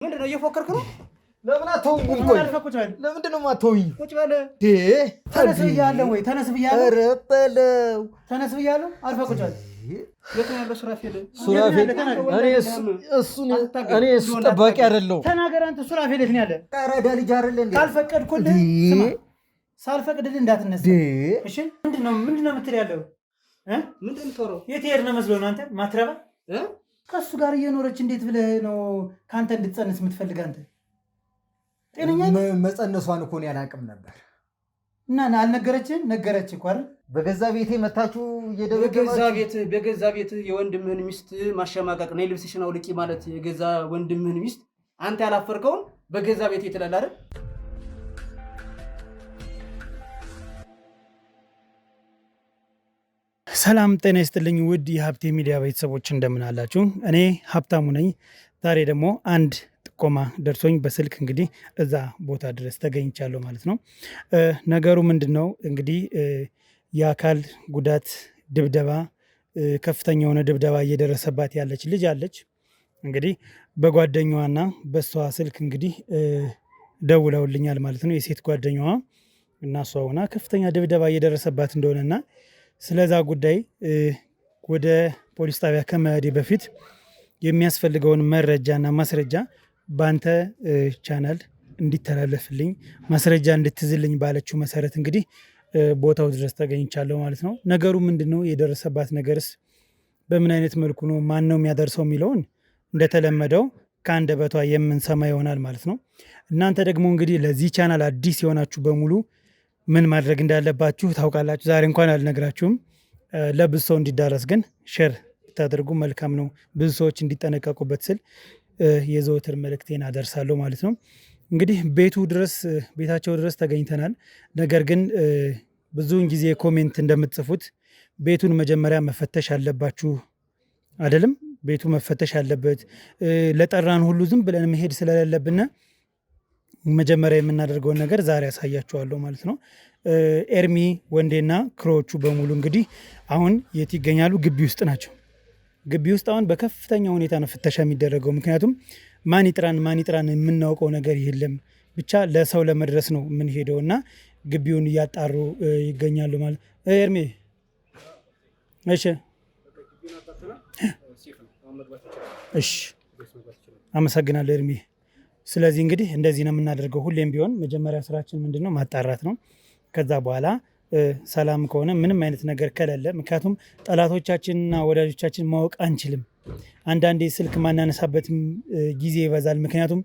ምንድነው እየፎከርክ ነው? ለምን አትተውኝ? ለምንድነው የማትተውኝ? ቁጭ በል። ተነስ ብያለሁ ወይ? ተነስ ብያለሁ። ኧረ በለው። ተነስ ብያለሁ። አልፈህ ቁጭ በል። የት ነው ያለው ሱራፌል? እኔ እሱ ጠባቂ አይደለሁም። ተናገር አንተ። ሱራፌል የት ነው ያለ? ቀረዳ ልጅ አይደለ እንዴ? ካልፈቀድኩልህ ስማ፣ ሳልፈቅድልህ እንዳትነሳ እሺ? ምንድነው የምትል ያለው? ምንድን ነው የት ሄድ ነው መስሎ ነው አንተ ማትረባ? ከእሱ ጋር እየኖረች እንዴት ብለህ ነው ከአንተ እንድትጸንስ የምትፈልግ አንተ? ጤነኛ መጸነሷን እኮ እኔ አላውቅም ነበር። እና አልነገረችህም? ነገረች እኮ አይደል? በገዛ ቤቴ መታችሁ በገዛ ቤት የወንድምህን ሚስት ማሸማቀቅ ነው። ልብስሽን አውልቂ ማለት የገዛ ወንድምህን ሚስት አንተ ያላፈርከውን በገዛ ቤቴ ትላለህ አይደል? ሰላም ጤና ይስጥልኝ ውድ የሀብቴ ሚዲያ ቤተሰቦች እንደምን አላችሁ? እኔ ሀብታሙ ነኝ። ዛሬ ደግሞ አንድ ጥቆማ ደርሶኝ በስልክ እንግዲህ እዛ ቦታ ድረስ ተገኝቻለሁ ማለት ነው። ነገሩ ምንድን ነው እንግዲህ የአካል ጉዳት ድብደባ፣ ከፍተኛ የሆነ ድብደባ እየደረሰባት ያለች ልጅ አለች። እንግዲህ በጓደኛዋና በእሷ ስልክ እንግዲህ ደውለውልኛል ማለት ነው። የሴት ጓደኛዋ እና እሷ ሆና ከፍተኛ ድብደባ እየደረሰባት እንደሆነና ስለዛ ጉዳይ ወደ ፖሊስ ጣቢያ ከመሄዴ በፊት የሚያስፈልገውን መረጃና ማስረጃ በአንተ ቻናል እንዲተላለፍልኝ ማስረጃ እንድትዝልኝ ባለችው መሰረት እንግዲህ ቦታው ድረስ ተገኝቻለሁ ማለት ነው። ነገሩ ምንድን ነው? የደረሰባት ነገርስ በምን አይነት መልኩ ነው? ማን ነው የሚያደርሰው የሚለውን እንደተለመደው ከአንደበቷ የምንሰማ ይሆናል ማለት ነው። እናንተ ደግሞ እንግዲህ ለዚህ ቻናል አዲስ የሆናችሁ በሙሉ ምን ማድረግ እንዳለባችሁ ታውቃላችሁ። ዛሬ እንኳን አልነግራችሁም። ለብዙ ሰው እንዲዳረስ ግን ሼር ብታደርጉ መልካም ነው። ብዙ ሰዎች እንዲጠነቀቁበት ስል የዘወትር መልእክቴን አደርሳለሁ ማለት ነው። እንግዲህ ቤታቸው ድረስ ተገኝተናል። ነገር ግን ብዙውን ጊዜ ኮሜንት እንደምትጽፉት ቤቱን መጀመሪያ መፈተሽ አለባችሁ አይደለም? ቤቱ መፈተሽ አለበት። ለጠራን ሁሉ ዝም ብለን መሄድ ስለሌለብን መጀመሪያ የምናደርገውን ነገር ዛሬ ያሳያችኋለሁ ማለት ነው። ኤርሚ ወንዴና ክሮዎቹ በሙሉ እንግዲህ አሁን የት ይገኛሉ? ግቢ ውስጥ ናቸው። ግቢ ውስጥ አሁን በከፍተኛ ሁኔታ ነው ፍተሻ የሚደረገው። ምክንያቱም ማን ይጥራን የምናውቀው ነገር የለም። ብቻ ለሰው ለመድረስ ነው የምንሄደው እና ግቢውን እያጣሩ ይገኛሉ ማለት ኤርሚ። እሺ አመሰግናለሁ ኤርሚ። ስለዚህ እንግዲህ እንደዚህ ነው የምናደርገው። ሁሌም ቢሆን መጀመሪያ ስራችን ምንድነው? ማጣራት ነው። ከዛ በኋላ ሰላም ከሆነ ምንም አይነት ነገር ከሌለ፣ ምክንያቱም ጠላቶቻችንና ወዳጆቻችን ማወቅ አንችልም። አንዳንዴ ስልክ ማናነሳበት ጊዜ ይበዛል። ምክንያቱም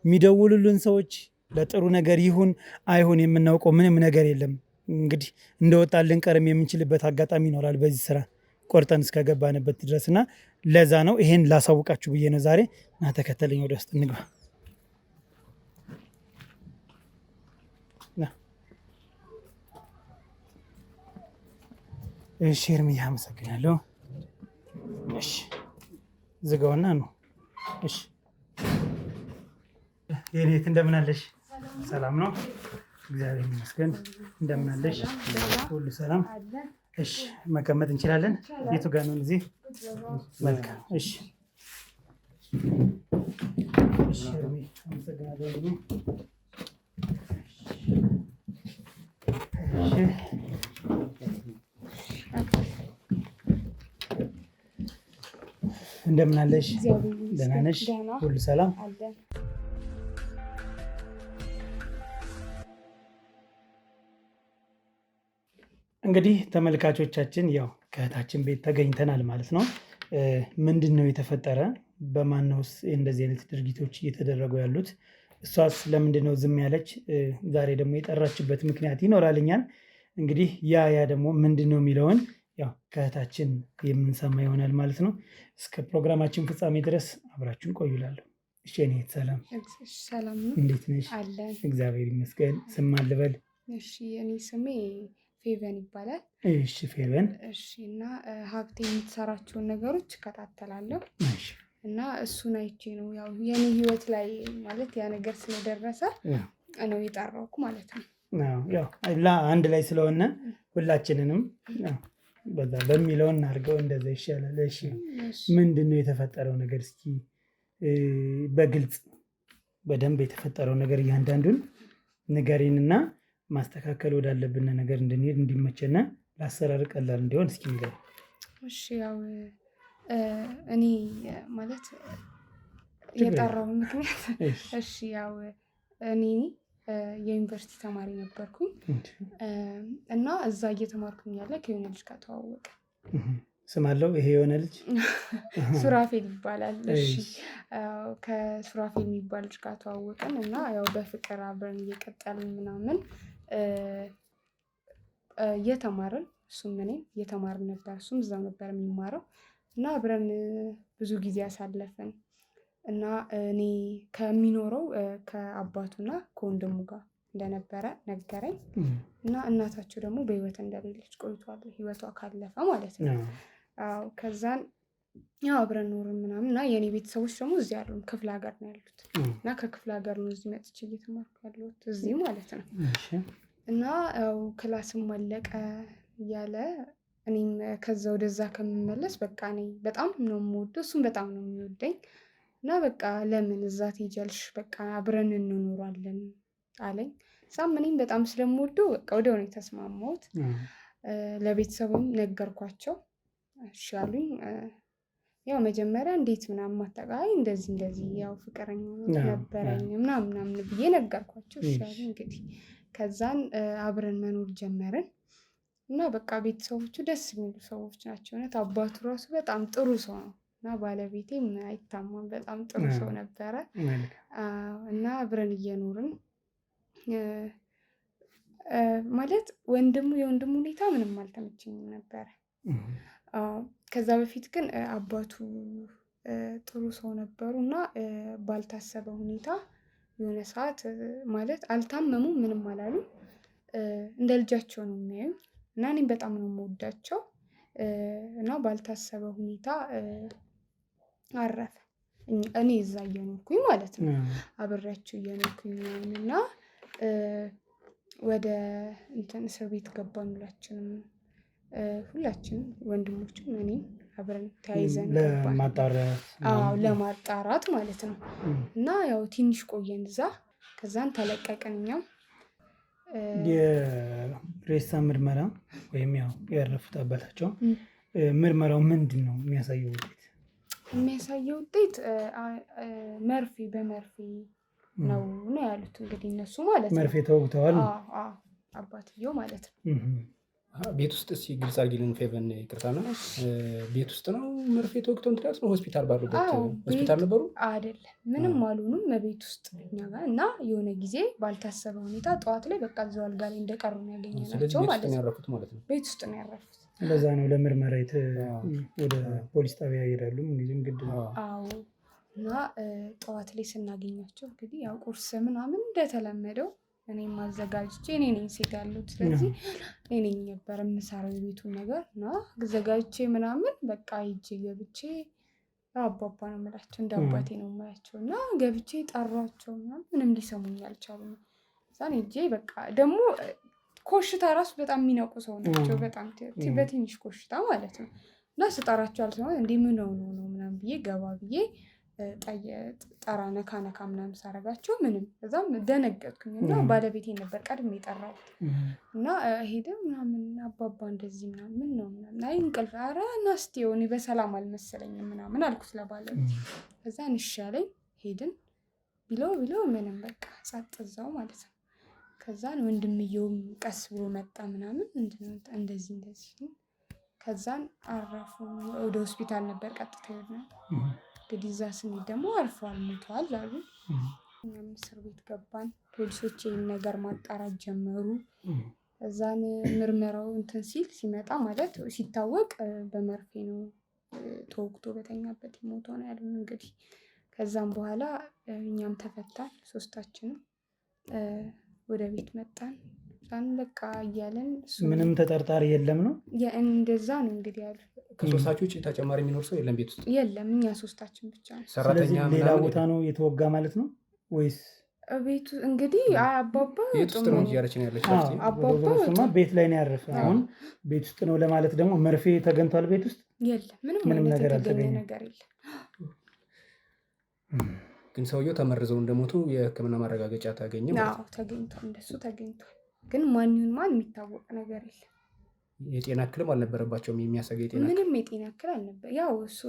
የሚደውሉልን ሰዎች ለጥሩ ነገር ይሁን አይሁን የምናውቀው ምንም ነገር የለም። እንግዲህ እንደወጣልን ቀርም የምንችልበት አጋጣሚ ይኖራል በዚህ ስራ ቆርጠን እስከገባንበት ድረስ እና ለዛ ነው ይሄን ላሳውቃችሁ ብዬ ነው ዛሬ። እና ተከተለኝ፣ ወደ ውስጥ እንግባ። እሺ ኤርሚያ አመሰግናለሁ። እሺ ዝጋውና ነው። እሺ የኔት እንደምን አለሽ? ሰላም ነው? እግዚአብሔር ይመስገን። እንደምን አለሽ? ሁሉ ሰላም? እሺ መቀመጥ እንችላለን? የቱ ጋር ነው? እዚህ? መልካም። እሺ እሺ ኤርሚያ አመሰግናለሁ። እሺ እንደምን አለሽ? ደህና ነሽ? ሁሉ ሰላም? እንግዲህ ተመልካቾቻችን ያው ከእህታችን ቤት ተገኝተናል ማለት ነው። ምንድን ነው የተፈጠረ? በማነውስ እንደዚህ አይነት ድርጊቶች እየተደረጉ ያሉት? እሷስ ለምንድን ነው ዝም ያለች? ዛሬ ደግሞ የጠራችበት ምክንያት ይኖራልኛል። እንግዲህ ያ ደግሞ ምንድን ነው የሚለውን ያው ከእህታችን የምንሰማ ይሆናል ማለት ነው። እስከ ፕሮግራማችን ፍጻሜ ድረስ አብራችሁን ቆዩላለሁ። እሺ እኔ ሰላም ነው። እንዴት ነሽ? እግዚአብሔር ይመስገን። ስም ማን ልበል? እሺ እኔ ስሜ ፌቨን ይባላል። እሺ ፌቨን። እሺ እና ሀብቴ የምትሰራቸውን ነገሮች እከታተላለሁ እና እሱን አይቼ ነው ያው የኔ ህይወት ላይ ማለት ያ ነገር ስለደረሰ ነው የጠራሁት ማለት ነው። ያው አንድ ላይ ስለሆነ ሁላችንንም በዛ በሚለው እናድርገው፣ እንደዛ ይሻላል። እሺ ምንድን ነው የተፈጠረው ነገር? እስኪ በግልጽ በደንብ የተፈጠረው ነገር እያንዳንዱን ንገሪንና ማስተካከል ወዳለብን ነገር እንድንሄድ እንዲመቸና ለአሰራር ቀላል እንዲሆን እስኪ ንገሪን። እሺ ያው እኔ ማለት የጠራው ምክንያት እሺ ያው እኔ የዩኒቨርሲቲ ተማሪ ነበርኩኝ እና እዛ እየተማርኩኝ ያለ ከሆነ ልጅ ጋር ተዋወቀ። ስም አለው ይሄ የሆነ ልጅ? ሱራፌል ይባላል። እሺ ከሱራፌል የሚባል ልጅ ጋር ተዋወቅን እና ያው በፍቅር አብረን እየቀጠልን ምናምን እየተማርን እሱም እኔም እየተማርን ነበር። እሱም እዛው ነበር የሚማረው እና አብረን ብዙ ጊዜ አሳለፍን እና እኔ ከሚኖረው ከአባቱና ከወንድሙ ጋር እንደነበረ ነገረኝ እና እናታቸው ደግሞ በህይወት እንደሌለች ቆይቷል። ህይወቷ ካለፈ ማለት ነው። አዎ ከዛን ያው አብረን ኖርን ምናምን እና የኔ ቤተሰቦች ደግሞ እዚህ ያሉ ክፍለ ሀገር ነው ያሉት እና ከክፍለ ሀገር ነው እዚህ መጥቼ እየተማርኩ ያለሁት እዚህ ማለት ነው። እና ያው ክላስም አለቀ እያለ እኔም ከዛ ወደዛ ከምመለስ በቃ እኔ በጣም ነው የምወደው እሱም በጣም ነው የሚወደኝ እና በቃ ለምን እዛ ትሄጃለሽ በቃ አብረን እንኖራለን አለኝ። እዛም እኔም በጣም ስለምወደው በቃ ወዲያው ነው የተስማማሁት። ለቤተሰቡም ነገርኳቸው። እሺ አሉኝ። ያው መጀመሪያ እንዴት ምናምን ማጠቃይ እንደዚህ ያው ፍቅረኛ ነበረኝ ምናምን ብዬ ነገርኳቸው። እሺ አሉኝ። እንግዲህ ከዛን አብረን መኖር ጀመርን እና በቃ ቤተሰቦቹ ደስ የሚሉ ሰዎች ናቸው። እውነት አባቱ ራሱ በጣም ጥሩ ሰው ነው እና ባለቤቴም አይታማም በጣም ጥሩ ሰው ነበረ እና አብረን እየኖርን ማለት የወንድሙ ሁኔታ ምንም አልተመቸኝም ነበረ። ከዛ በፊት ግን አባቱ ጥሩ ሰው ነበሩ እና ባልታሰበ ሁኔታ የሆነ ሰዓት ማለት አልታመሙም ምንም አላሉም። እንደ ልጃቸው ነው የሚያዩኝ እና እኔም በጣም ነው የምወዳቸው እና ባልታሰበ ሁኔታ አረፈ። እኔ እዛ እየኖርኩኝ ማለት ነው አብሬያቸው እየኖርኩኝ እና ወደ እንትን እስር ቤት ገባን ሁላችንም ወንድሞችም እኔም አብረን ተያይዘን ገባን ለማጣራት ማለት ነው። እና ያው ትንሽ ቆየን እዛ ከዛን ተለቀቅን። እኛም የሬሳ ምርመራ ወይም ያው ያረፉት አባታቸው ምርመራው ምንድን ነው የሚያሳየው ውጤት? የሚያሳየው ውጤት መርፌ በመርፌ ነው ያሉት እንግዲህ እነሱ ማለት ነው። መርፌ ተወግተዋል አባትየው ማለት ነው። ቤት ውስጥ ግልጽ አድርጊልን ፌቨን ይቅርታና ቤት ውስጥ ነው መርፌ ተወግተው እንትላስ ነው ሆስፒታል ባሉበት ሆስፒታል ነበሩ? አይደለም ምንም አልሆኑም ቤት ውስጥ እኛ ጋር እና የሆነ ጊዜ ባልታሰበ ሁኔታ ጠዋት ላይ በቃ እዛው አልጋ ላይ እንደቀሩ ነው ያገኘናቸው ማለት ነው። ያረፉት ማለት ነው። ቤት ውስጥ ነው ያረፉት። ለዛ ነው ለምርመራ ወደ ፖሊስ ጣቢያ ይሄዳሉ እንግዲህ ግድ ነው። አዎ እና ጠዋት ላይ ስናገኛቸው እንግዲህ ያው ቁርስ ምናምን እንደተለመደው እኔም አዘጋጅቼ እኔ ነኝ ሴት ያሉት ስለዚህ እኔ ነኝ ነበር የምሰራው የቤቱን ነገር እና አዘጋጅቼ ምናምን በቃ ሂጄ ገብቼ አባባ ነው የምላቸው እንደ አባቴ ነው የምላቸው እና ገብቼ ጠሯቸው ምንም ሊሰሙኝ አልቻሉም። እዛን ሂጄ በቃ ደግሞ ኮሽታ ራሱ በጣም የሚነቁ ሰው ናቸው በጣም በትንሽ ኮሽታ ማለት ነው እና ስጠራቸው አልሰማም እንዴ ምን ነው ምናምን ብዬ ገባ ብዬ ጠራ ነካ ምናምን ሳረጋቸው ምንም እዛም ደነገጥኩኝ እና ባለቤቴን ነበር ቀድሜ የጠራሁት እና ሄደ ምናምን አባባ እንደዚህ ምናምን ነው ምናምን አይ እንቅልፍ ኧረ ና እስኪ እኔ በሰላም አልመሰለኝም ምናምን አልኩት ለባለቤቴ። ከዛ እንሻለኝ ሄድን ቢለው ምንም በቃ ጸጥ እዛው ማለት ነው። ከዛን ወንድምየውም ቀስ ብሎ መጣ ምናምን እንደዚህ ከዛን አረፉ። ወደ ሆስፒታል ነበር ቀጥታ ሄድነው። እንግዲህ እዛ ስንሄድ ደግሞ አርፈዋል ሞተዋል አሉ። እኛም እስር ቤት ገባን። ፖሊሶች ይህን ነገር ማጣራት ጀመሩ። እዛን ምርመራው ሲመጣ ማለት ሲታወቅ በመርፌ ነው ተወግቶ በተኛበት የሞተው ነው ያሉን እንግዲህ። ከዛም በኋላ እኛም ተፈታን ሶስታችንም ወደ ቤት መጣን። እዛን በቃ እያለን ምንም ተጠርጣሪ የለም ነው እንደዛ ነው እንግዲህ ያሉ። ከሶስታችሁ ውጭ ተጨማሪ የሚኖር ሰው የለም ቤት ውስጥ? የለም እኛ ሶስታችን ብቻ ነው። ስለዚህ ሌላ ቦታ ነው የተወጋ ማለት ነው ወይስ ቤቱ? እንግዲህ አባባ ቤት ውስጥ ነው እያለች ነው ያለች። አባባ ቤት ላይ ነው ያረፈ። አሁን ቤት ውስጥ ነው ለማለት ደግሞ መርፌ ተገንቷል ቤት ውስጥ? የለም ምንም ነገር አልተገኘ ነገር የለም። ግን ሰውየው ተመርዘው እንደሞቱ የሕክምና ማረጋገጫ ተገኘ ማለት ነው? ተገኝቷል። እንደሱ ተገኝቷል። ግን ማን ይሁን ማን የሚታወቅ ነገር የለም። የጤና እክልም አልነበረባቸውም? የሚያሰጋ የጤና ምንም የጤና እክል አልነበር። ያው እሱ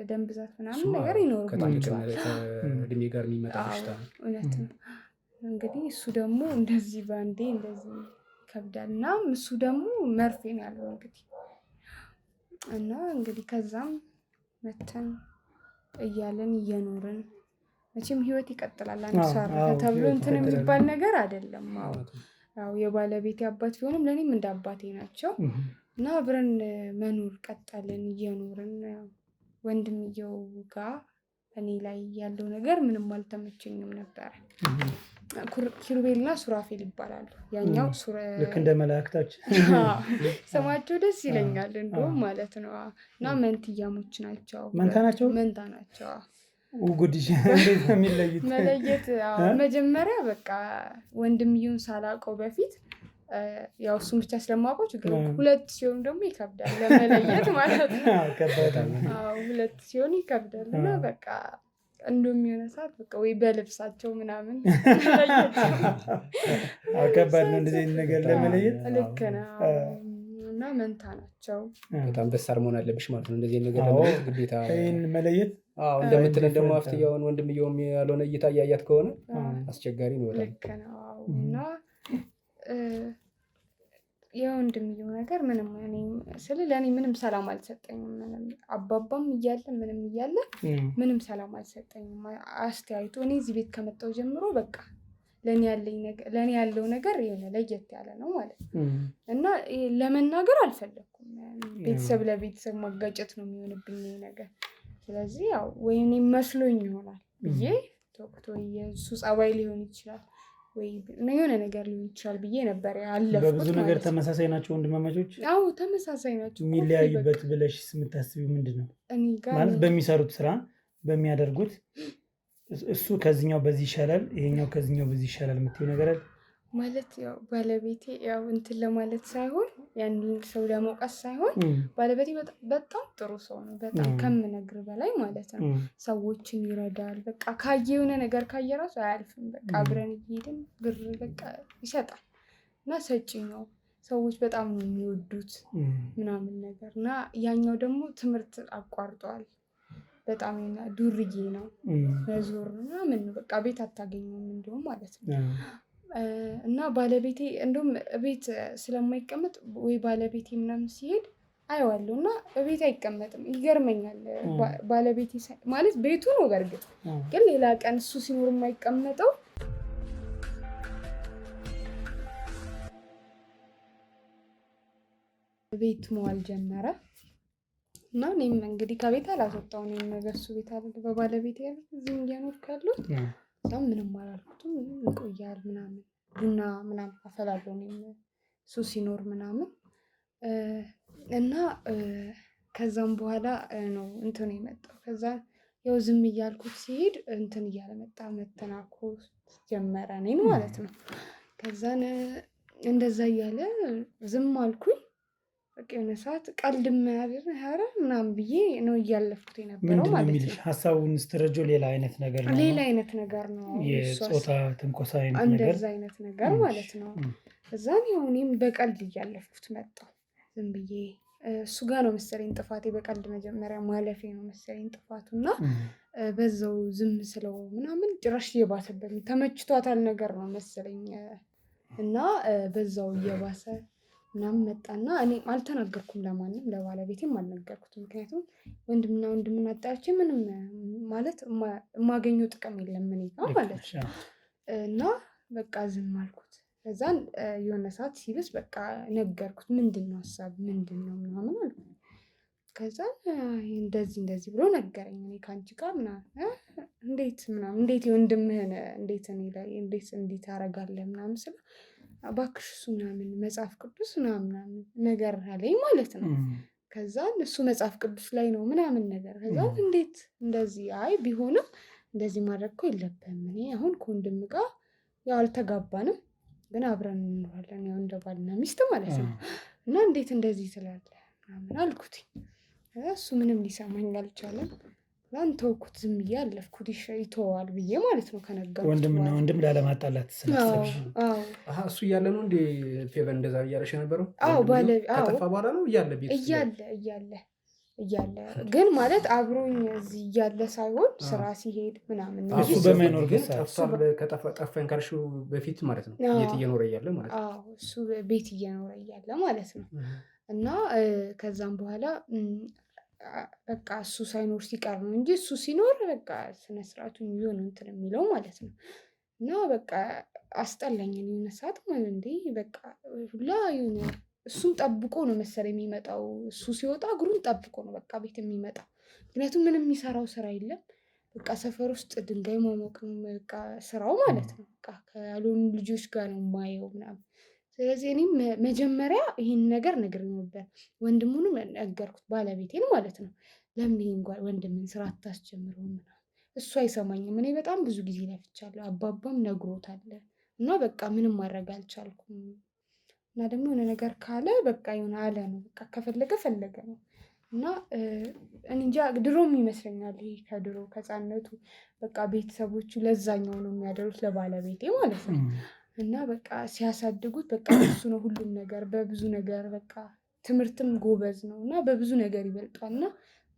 ደም ብዛት ምናምን ነገር ይኖርባቸዋል። ከእድሜ ጋር የሚመጣ በሽታ ነው። እውነት ነው። እንግዲህ እሱ ደግሞ እንደዚህ በአንዴ እንደዚህ ይከብዳል እና እሱ ደግሞ መርፌ ነው ያለው እንግዲህ እና እንግዲህ ከዛም መተን እያለን እየኖርን መቼም ህይወት ይቀጥላል። አንድ ሰራ ተብሎ እንትን የሚባል ነገር አይደለም። ያው የባለቤቴ አባት ቢሆንም ለእኔም እንደ አባቴ ናቸው እና አብረን መኖር ቀጠልን እየኖርን። ወንድምየው ጋር እኔ ላይ ያለው ነገር ምንም አልተመቸኝም ነበረ። ኪሩቤልና ሱራፌል ይባላሉ። ያኛው ልክ እንደ መላእክታችን ስማቸው ደስ ይለኛል እንደውም ማለት ነው። እና መንትያሞች ናቸው። መንታ ናቸው። ጉድሽ እንዴት ነው የሚለዩት? መለየት መጀመሪያ በቃ ወንድምየውን ሳላውቀው በፊት ያው እሱን ብቻ ስለማውቀው ችግር ሁለት ሲሆን ደግሞ ይከብዳል ለመለየት ማለት ነው። ሁለት ሲሆን ይከብዳል እና በቃ እንደሚሆነ ሰዓት በቃ ወይ በልብሳቸው ምናምን ከባድ ነው እንደዚህ ነገር ለመለየት። ልክ ነው። እና መንታ ናቸው። በጣም በሳር መሆን አለብሽ ማለት ነው እንደዚህ ነገር ለመለየት ግዴታ ይሄን መለየት። እንደምትለን ደግሞ አፍትያውን ወንድምየውም ያልሆነ እይታ እያያት ከሆነ አስቸጋሪ ነው በጣም። ልክ ነው። እና የወንድምየው ነገር ምንም ለእኔ ምንም ሰላም አልሰጠኝም። ምንም አባባም እያለ ምንም እያለ ምንም ሰላም አልሰጠኝም። አስተያየቱ እኔ እዚህ ቤት ከመጣሁ ጀምሮ በቃ ለእኔ ያለው ነገር የሆነ ለየት ያለ ነው ማለት ነው እና ለመናገር አልፈለኩም። ቤተሰብ ለቤተሰብ ማጋጨት ነው የሚሆንብኝ ነገር። ስለዚህ ያው ወይ እኔ መስሎኝ ይሆናል ብዬ ተወቅቶ የእሱ ጸባይ ሊሆን ይችላል ወይ የሆነ ነገር ሊሆን ይችላል ብዬ ነበር ያለፍኩት። በብዙ ነገር ተመሳሳይ ናቸው ወንድማማቾች? አዎ ተመሳሳይ ናቸው። የሚለያዩበት ብለሽ የምታስቢው ምንድን ነው? ማለት በሚሰሩት ስራ በሚያደርጉት እሱ ከዚህኛው በዚህ ይሻላል፣ ይሄኛው ከዚህኛው በዚህ ይሻላል የምትይው ነገር አለ? ማለት ያው ባለቤቴ ያው እንትን ለማለት ሳይሆን ያንን ሰው ለመውቀስ ሳይሆን ባለቤቴ በጣም ጥሩ ሰው ነው። በጣም ከምነግር በላይ ማለት ነው። ሰዎችን ይረዳል። በቃ ካየ የሆነ ነገር ካየ ራሱ አያልፍም። በቃ አብረን እየሄድን ብር በቃ ይሰጣል እና ሰጪ ነው። ሰዎች በጣም ነው የሚወዱት ምናምን ነገር እና ያኛው ደግሞ ትምህርት አቋርጧል። በጣም ዱርዬ ነው። መዞር ምናምን በቃ ቤት አታገኘውም እንደውም ማለት ነው። እና ባለቤቴ እንደውም ቤት ስለማይቀመጥ ወይ ባለቤቴ ምናምን ሲሄድ አየዋለሁ እና ቤት አይቀመጥም። ይገርመኛል። ባለቤቴ ማለት ቤቱ ነው በእርግጥ ግን ሌላ ቀን እሱ ሲኖር የማይቀመጠው ቤት መዋል ጀመረ እና እኔም እንግዲህ ከቤት አላስወጣው። እኔም ነገር እሱ ቤት አለ በባለቤቴ ያለ እዚህም እያኖርኩ ያለሁት በጣም ምንም አላልኩትም። ይቆያል ምናምን ቡና ምናምን አፈላለሁ እኔም እሱ ሲኖር ምናምን እና ከዛም በኋላ ነው እንትን የመጣው። ከዛ ያው ዝም እያልኩት ሲሄድ እንትን እያለ መጣ። መተናኮስ ጀመረ እኔን ማለት ነው። ከዛን እንደዛ እያለ ዝም አልኩኝ። በቃ የሆነ ሰዓት ቀልድ ኧረ ምናምን ብዬ ነው እያለፍኩት የነበረው ማለት ነው። ሀሳቡን ስትረጂው ሌላ አይነት ነገር ነው። ሌላ አይነት ነገር ነው። የጾታ ትንኮሳ አይነት ነገር እንደዛ አይነት ነገር ማለት ነው። እዛን ያው እኔም በቀልድ እያለፍኩት መጣሁ ዝም ብዬ። እሱ ጋር ነው መሰለኝ ጥፋቴ። በቀልድ መጀመሪያ ማለፌ ነው መሰለኝ ጥፋቱ እና በዛው ዝም ስለው ምናምን ጭራሽ እየባሰበት ተመችቷታል ነገር ነው መሰለኝ እና በዛው እየባሰ ምናምን መጣና እኔ አልተናገርኩም ለማንም፣ ለባለቤቴም አልነገርኩትም። ምክንያቱም ወንድምና ወንድምና አጣያቼ ምንም ማለት የማገኘው ጥቅም የለም እኔ ጋር ማለት ነው እና በቃ ዝም አልኩት። ከዛን የሆነ ሰዓት ሲብስ በቃ ነገርኩት። ምንድን ነው ሀሳብ ምንድን ነው ምናምን አልኩት። ከዛን እንደዚህ ብሎ ነገረኝ። እኔ ከአንቺ ጋር ምናምን እንዴት ምናምን እንዴት የወንድምህን እንዴት እኔ ላይ እንዴት ታደርጋለህ ምናምን ስለ እባክሽ እሱ ምናምን መጽሐፍ ቅዱስ ምናምን ነገር አለኝ ማለት ነው። ከዛን እሱ መጽሐፍ ቅዱስ ላይ ነው ምናምን ነገር። ከዛን እንዴት እንደዚህ ቢሆንም እንደዚህ ማድረግ እኮ የለብህም። እኔ አሁን ከወንድም ጋር ያው አልተጋባንም ግን አብረን እንኖራለን ያው እንደ ባልና ሚስት ማለት ነው እና እንዴት እንደዚህ ትላለህ ምናምን አልኩት። እሱ ምንም ሊሰማኝ አልቻለም። ዛን ተውኩት ዝም ብዬ አለፍኩት ይተዋል ብዬ ማለት ነው ከነገርኩት ወንድምና ወንድም ላለማጣላት ስላሰብሽ እሱ እያለ ነው እንዴ ፌቨን እንደዛ እያለሽ የነበረው? ከጠፋ በኋላ ነው እያለ ግን ማለት አብሮኝ እዚህ እያለ ሳይሆን ስራ ሲሄድ ምናምን ነው። እሱ በማይኖር ግን ጠፋኝ ካልሽው በፊት ማለት ነው ቤት እየኖረ እያለ ማለት ነው። እሱ ቤት እየኖረ እያለ ማለት ነው። እና ከዛም በኋላ በቃ እሱ ሳይኖር ሲቀር ነው እንጂ እሱ ሲኖር በቃ ስነ ስርዓቱን ይዞ ነው እንትን የሚለው ማለት ነው። እና በቃ አስጠላኝ የሆነ ሰዓት ማለት እንዴ በቃ ሁላ የሆነ እሱን ጠብቆ ነው መሰለኝ የሚመጣው። እሱ ሲወጣ እግሩን ጠብቆ ነው በቃ ቤት የሚመጣው። ምክንያቱም ምንም የሚሰራው ስራ የለም። በቃ ሰፈር ውስጥ ድንጋይ ማሞቅ ነው በቃ ስራው ማለት ነው። በቃ ከያሉን ልጆች ጋር ነው የማየው ምናምን። ስለዚህ እኔም መጀመሪያ ይሄን ነገር ነግሬው ነበር። ወንድሙንም ነገርኩት ባለቤቴን ማለት ነው። ለምን ይሄን ወንድምን ስራ አታስጀምረውም ምናምን። እሱ አይሰማኝም። እኔ በጣም ብዙ ጊዜ ለፍቻለሁ። አባባም ነግሮታል እና በቃ ምንም ማድረግ አልቻልኩም። እና ደግሞ የሆነ ነገር ካለ በቃ የሆነ አለ ነው በቃ ከፈለገ ፈለገ ነው። እና እንጃ ድሮም ይመስለኛል ይሄ ከድሮ ከህፃንነቱ በቃ ቤተሰቦቹ ለዛኛው ነው የሚያደሩት ለባለቤቴ ማለት ነው። እና በቃ ሲያሳድጉት በቃ እሱ ነው ሁሉም ነገር በብዙ ነገር በቃ ትምህርትም ጎበዝ ነው እና በብዙ ነገር ይበልጣል። እና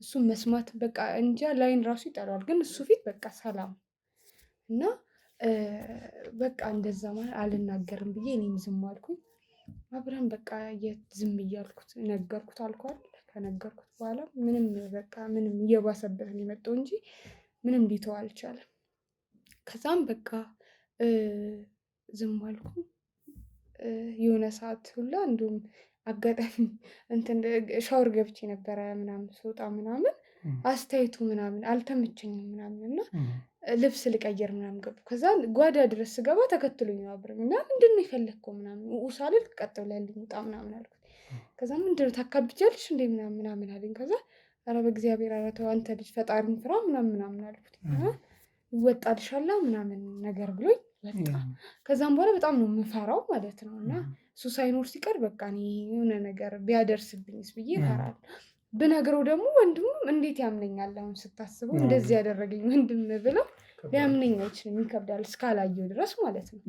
እሱም መስማት በቃ እንጃ ላይን ራሱ ይጠራል ግን እሱ ፊት በቃ ሰላም እና በቃ እንደዛ ማለት አልናገርም ብዬ እኔም ዝም አልኩኝ። አብረን በቃ ዝም እያልኩት ነገርኩት አልኳል። ከነገርኩት በኋላ ምንም በቃ ምንም እየባሰበት ነው የመጣው እንጂ ምንም ሊተው አልቻለም። ከዛም በቃ ዝም አልኩ። የሆነ ሰዓት ሁላ እንዲሁም አጋጣሚ እንትን ሻወር ገብቼ ነበረ ምናምን ስወጣ ምናምን አስተያየቱ ምናምን አልተመቸኝም ምናምን እና ልብስ ልቀይር ምናምን ገቡ። ከዛ ጓዳ ድረስ ስገባ ተከትሎኝ ነው አብረኝ እና ምንድነው የፈለግከው ምናምን ሳልል ቀጥ ብላለኝ ውጣ ምናምን አልኩት። ከዛ ምንድነው ታካብጃለሽ እንዴ ምናምን አለኝ። ከዛ ኧረ በእግዚአብሔር ኧረ ተው አንተ ልጅ ፈጣሪን ፍራ ምናምን አልኩት። ይወጣልሻላ ምናምን ነገር ብሎኝ ወጣ። ከዛም በኋላ በጣም ነው የምፈራው ማለት ነው። እና እሱ ሳይኖር ሲቀር በቃ እኔ የሆነ ነገር ቢያደርስብኝስ ብዬ እፈራለሁ። ብነግረው ደግሞ ወንድሙም እንዴት ያምነኛል? አሁን ስታስበው እንደዚህ ያደረገኝ ወንድም ብለው ሊያምነኝ አይችልም። ይከብዳል እስካላየው ድረስ ማለት ነው።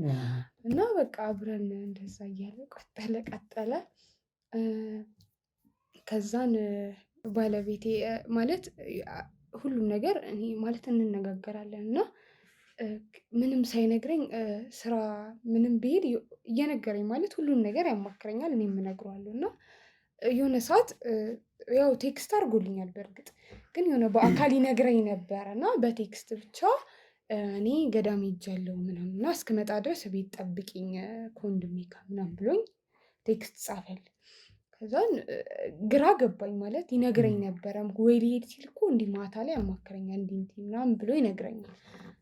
እና በቃ አብረን እንደዛ እያለ ቀጠለ። ከዛን ባለቤቴ ማለት ሁሉም ነገር እኔ ማለት እንነጋገራለን እና ምንም ሳይነግረኝ ስራ ምንም ብሄድ እየነገረኝ ማለት ሁሉም ነገር ያማክረኛል እኔም እነግረዋለሁ። እና የሆነ ሰዓት ያው ቴክስት አድርጎልኛል በእርግጥ ግን የሆነ በአካል ይነግረኝ ነበረ እና በቴክስት ብቻ እኔ ገዳም ሄጃለሁ ምናምን እና እስክመጣ ድረስ ቤት ጠብቂኝ ከወንድሜ ጋር ምናምን ብሎኝ ቴክስት ጻፈልኝ። ከዛን ግራ ገባኝ ማለት ይነግረኝ ነበረ ወይ ሊሄድ ሲል እኮ እንዲህ ማታ ላይ ያማክረኛል እንዲህ ምናምን ብሎ ይነግረኛል።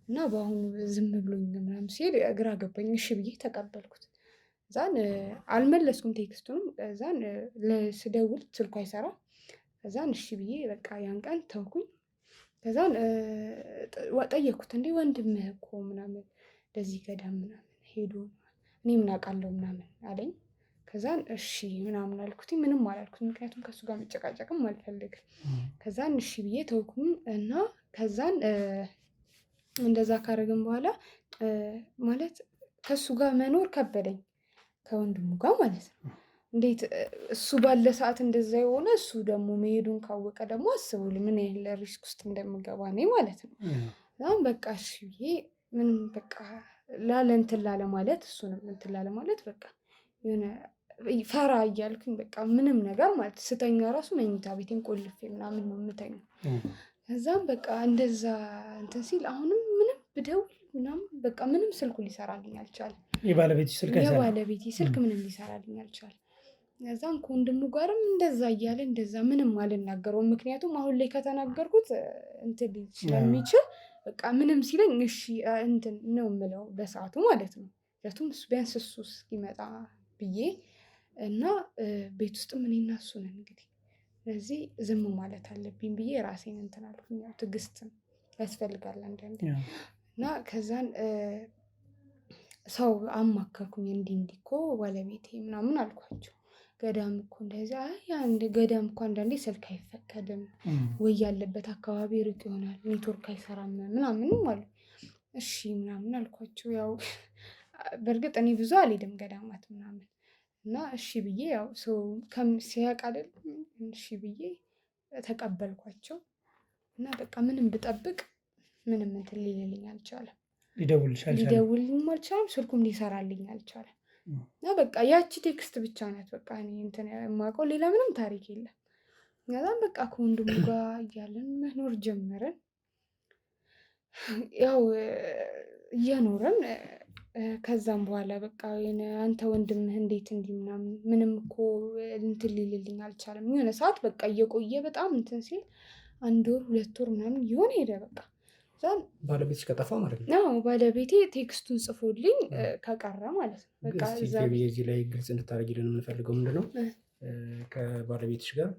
እና በአሁኑ ዝም ብሎኝ ምናምን ሲሄድ ግራ ገባኝ። እሺ ብዬ ተቀበልኩት። ከዛን አልመለስኩም ቴክስቱንም። ከዛን ስደውል ስልኩ አይሰራም። ከዛን እሺ ብዬ በቃ ያን ቀን ተውኩኝ። ከዛን ጠየኩት እንዴ ወንድምህ እኮ ምናምን እንደዚህ ገዳም ምናምን ሄዶ እኔ ምን አውቃለሁ ምናምን አለኝ። ከዛን እሺ ምናምን አልኩት። ምንም አላልኩት ምክንያቱም ከእሱ ጋር መጨቃጨቅም አልፈልግም። ከዛን እሺ ብዬ ተውኩኝ። እና ከዛን እንደዛ ካደረግን በኋላ ማለት ከእሱ ጋር መኖር ከበደኝ ከወንድሙ ጋር ማለት ነው። እንዴት እሱ ባለ ሰዓት እንደዛ የሆነ እሱ ደግሞ መሄዱን ካወቀ ደግሞ አስቡል ምን ያህል ሪስክ ውስጥ እንደምገባ እኔ ማለት ነው። አሁን በቃ እሺ ብዬ ምንም በቃ እንትን ላለ ማለት እሱንም እንትን ላለ ማለት በቃ የሆነ ፈራ እያልኩኝ በቃ ምንም ነገር ማለት ስተኛ ራሱ መኝታ ቤቴን ቆልፌ ምናምን ነው የምተኛው። ከዛም በቃ እንደዛ እንትን ሲል አሁንም ምንም ብደውል ምናምን በቃ ምንም ስልኩ ሊሰራልኝ አልቻለም። የባለቤቴ ስልክ ምንም ሊሰራልኝ አልቻለም። ከዛም ከወንድሙ ጋርም እንደዛ እያለ እንደዛ ምንም አልናገረውም። ምክንያቱም አሁን ላይ ከተናገርኩት እንትን ስለሚችል በቃ ምንም ሲለኝ እሺ እንትን ነው የምለው በሰዓቱ ማለት ነው። ምክንያቱም ቢያንስ እሱ እስኪመጣ ብዬ እና ቤት ውስጥም እኔና እሱ ነን እንግዲህ ስለዚህ ዝም ማለት አለብኝ ብዬ ራሴን እንትን አልኩኝ። ያው ትዕግስትም ያስፈልጋል አንዳንዴ። እና ከዛን ሰው አማከርኩኝ እንዲህ እኮ ባለቤቴ ምናምን አልኳቸው። ገዳም እኮ እንደዚህ አንድ ገዳም እኮ አንዳንዴ ስልክ አይፈቀድም ወይ ያለበት አካባቢ ሩቅ ይሆናል ኔትወርክ አይሰራም ምናምንም አሉ። እሺ ምናምን አልኳቸው። ያው በእርግጥ እኔ ብዙ አልሄድም ገዳማት ምናምን እና እሺ ብዬ ያው ሰው ሲያውቅ አይደል እሺ ብዬ ተቀበልኳቸው እና በቃ ምንም ብጠብቅ ምንም እንትን ሊልልኝ አልቻለም። ሊደውልልኝ አልቻለም። ስልኩም ሊሰራልኝ አልቻለም። እና በቃ ያቺ ቴክስት ብቻ ናት በቃ እኔ እንትን የማውቀው ሌላ ምንም ታሪክ የለም። ከዛም በቃ ከወንድሙ ጋር እያለን መኖር ጀመርን። ያው እየኖርን ከዛም በኋላ በቃ አንተ ወንድምህ እንዴት እንዲህ ምናምን ምንም እኮ እንትን ሊልልኝ አልቻለም። የሆነ ሰዓት በቃ እየቆየ በጣም እንትን ሲል 1 ወር 2 ወር ምናምን እየሆነ ሄደ። በቃ ባለቤትሽ ከጠፋ ማለት ነው? አዎ ባለቤቴ ቴክስቱን ጽፎልኝ ከቀረ ማለት ነው። በቃ እዚህ ላይ ግልጽ እንድታደርጊልን የምንፈልገው ምንድነው ከባለቤትሽ ጋር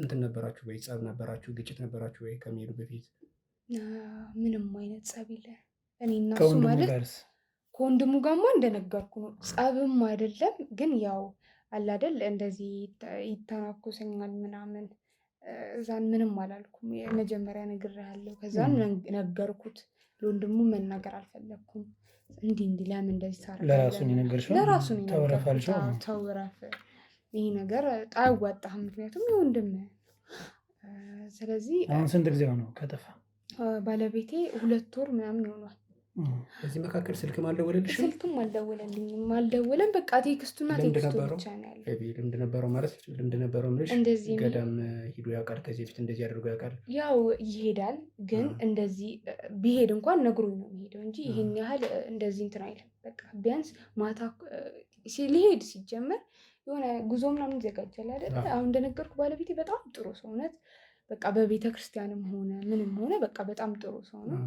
እንትን ነበራችሁ ወይ? ጸብ ነበራችሁ? ግጭት ነበራችሁ ወይ ከመሄዱ በፊት? ምንም አይነት ጸብ የለም። እኔ እና እሱ ማለት ከወንድሙ ጋርማ እንደነገርኩ ነው። ጸብም አይደለም ግን ያው አለ አይደል እንደዚህ ይተናኮሰኛል ምናምን እዛን ምንም አላልኩም። የመጀመሪያ ነግሬሃለሁ። ከዛን ነገርኩት። ለወንድሙ መናገር አልፈለኩም። እንዲህ ለምን እንደዚህ ታረጋለህ? ለራሱ ነው የነገርኩት። ተው እረፍ፣ ይሄ ነገር አያዋጣህም። ምክንያቱም የወንድም ስለዚህ አሁን ስንት ጊዜ ሆነው ከጠፋ? ባለቤቴ 2 ወር ምናምን ይሆናል። በዚህ መካከል ስልክም አልደወለልሽም? ስልክም አልደወለልኝም። አልደወለም። በቃ ቴክስቱና ቴክስቱ ብቻ ነው ያለው። ልምድ ነበረው ማለት ልምድ ነበረው ምንሽ? እንደዚህ ገዳም ሂዶ ያውቃል? ከዚህ በፊት እንደዚህ አድርጎ ያውቃል? ያው ይሄዳል፣ ግን እንደዚህ ቢሄድ እንኳን ነግሮኝ ነው የሚሄደው እንጂ ይሄን ያህል እንደዚህ እንትን አይልም። በቃ ቢያንስ ማታ ሊሄድ ሲጀመር የሆነ ጉዞ ምናምን ይዘጋጃል አይደል? አሁን እንደነገርኩ ባለቤቴ በጣም ጥሩ ሰው ናት። በቃ በቤተ ክርስቲያንም ሆነ ምንም ሆነ በቃ በጣም ጥሩ ሰው ነው።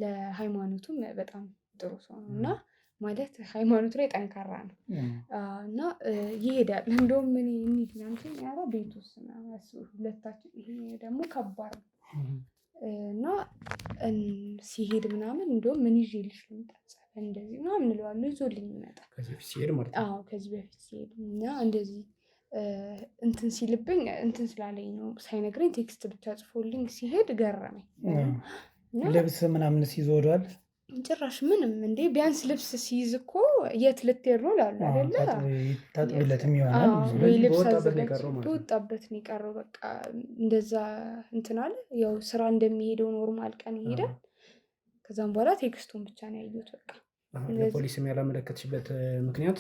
ለሃይማኖቱም በጣም ጥሩ ሰው ነው እና ማለት ሃይማኖቱ ላይ ጠንካራ ነው እና ይሄዳል። እንደውም ምን እንሂድ ምናምን ያራ ቤት ውስጥ ሁለታችን ይሄ ደግሞ ከባድ ነው እና ሲሄድ ምናምን እንደውም ምን ይዤልሽ ልምጣ እንደዚህ ምናምን እለዋለሁ። ይዞልኝ ይመጣል ከዚህ በፊት ሲሄድ ማለት ነው። አዎ ከዚህ በፊት ሲሄድ እና እንደዚህ እንትን ሲልብኝ እንትን ስላለኝ ነው ሳይነግረኝ ቴክስት ብቻ ጽፎልኝ ሲሄድ ገረመኝ። ልብስ ምናምን ሲይዝ ወዷል? ጭራሽ ምንም እንዴ! ቢያንስ ልብስ ሲይዝ እኮ የት ልትሄድ ነው ላሉ አይደለ? ታጥቢለትም ይሆናል ወይ ልብስ በወጣበት ነው የቀረው። በቃ እንደዛ እንትን አለ። ያው ስራ እንደሚሄደው ኖርማል ቀን ይሄዳል። ከዛም በኋላ ቴክስቱን ብቻ ነው ያየሁት። በቃ ለፖሊስም ያላመለከትሽበት ምክንያት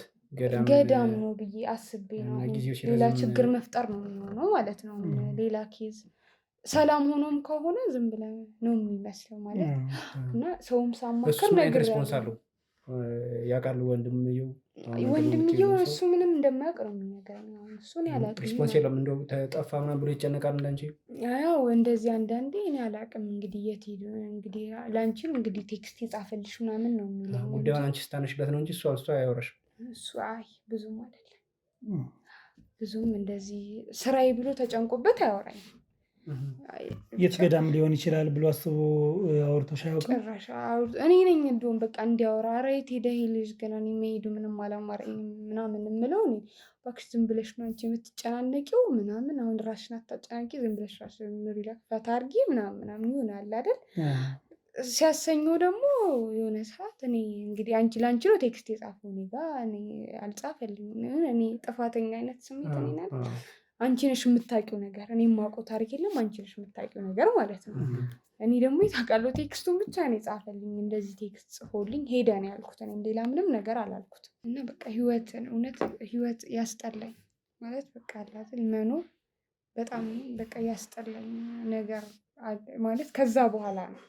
ገዳም ነው ብዬ አስቤ ነው። ሌላ ችግር መፍጠር ነው የሚሆነው ማለት ነው። ሌላ ኬዝ ሰላም ሆኖም ከሆነ ዝም ብለን ነው የሚመስለው ማለት እና ሰውም ሳማከር ነገር ያውቃል። ወንድምየው እሱ ምንም እንደማያውቅ ነው የሚነግረኝ። እሱን ያላውቅም። ሪስፖንስ የለም እንደው ተጠፋ ምናምን ብሎ ይጨነቃል እንዳንቺ? ያው እንደዚህ አንዳንዴ እኔ አላውቅም እንግዲህ የት ሄዱ እንግዲህ ላንቺም እንግዲህ ቴክስት የጻፈልሽ ምናምን ነው የሚለው። ጉዳዩን አንቺ ስታነሽበት ነው እንጂ እሱ አያወራሽም? እሱ ብዙም አይደለም። ብዙም እንደዚህ ስራዬ ብሎ ተጨንቆበት አያወራኝ። የት ገዳም ሊሆን ይችላል ብሎ አስቦ አውርቶሽ አያውቅም? ጭራሽ እኔ ነኝ እንደውም በቃ እንዲያወራ ኧረ የት ሄደህ ይሄ ልጅ ገና እኔ መሄዱ ምንም አላማረኝም ምናምን የምለው እኔ እባክሽ ዝም ብለሽ ነው አንቺ የምትጨናነቂው ምናምን አሁን ራስሽን አታጨናንቂ ዝም ብለሽ ራስሽን ሪላክስ ፈታ አድርጊ ምናምን ይሆናል አይደል? ሲያሰኘው ደግሞ የሆነ ሰዓት እኔ እንግዲህ ለአንቺ ነው ቴክስት የጻፈው እኔ ጋር እኔ አልጻፈልኝም። እኔ ጥፋተኛ አይነት ስሜት እኔ ናት። አንቺ ነሽ የምታውቂው ነገር እኔ የማውቀው ታሪክ የለም። አንቺ ነሽ የምታውቂው ነገር ማለት ነው። እኔ ደግሞ የታውቃለሁ ቴክስቱን ብቻ ነው የጻፈልኝ። እንደዚህ ቴክስት ጽፎልኝ ሄደ ነው ያልኩት። እኔም ሌላ ምንም ነገር አላልኩትም። እና በቃ እውነት ህይወት ያስጠላኝ ማለት በቃ አላዝል መኖር በጣም በቃ ያስጠላኝ ነገር ማለት ከዛ በኋላ ነው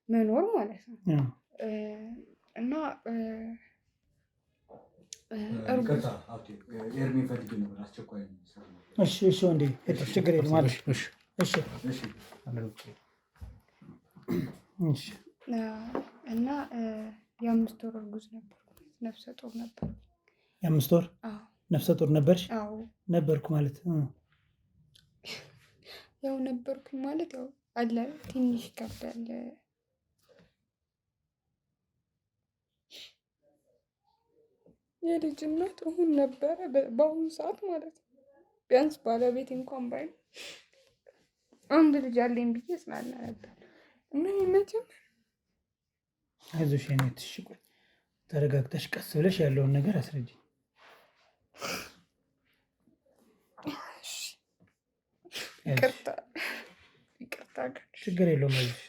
መኖር ማለት ነው። እና እሺ ወንዴ ችግር የለም ማለት እሺ እና የ5 ወር እርጉዝ ነበር። ነፍሰ ጡር ነበር። የ5 ወር ነፍሰ ጡር ነበርሽ? አዎ ነበርኩ ማለት ያው ነበርኩኝ ማለት ያው አለ ትንሽ ይከብዳል። የልጅነት እሁን ነበረ በአሁኑ ሰዓት ማለት ነው። ቢያንስ ባለቤቴ እንኳን ባይ አንድ ልጅ አለኝ ብዬ ጽናና ነበር። እና ይመችም አይዞሽ የኔ እህት ቆይ ተረጋግተሽ ቀስ ብለሽ ያለውን ነገር አስረጂ። ይቅርታ ችግር የለውም አይዞሽ።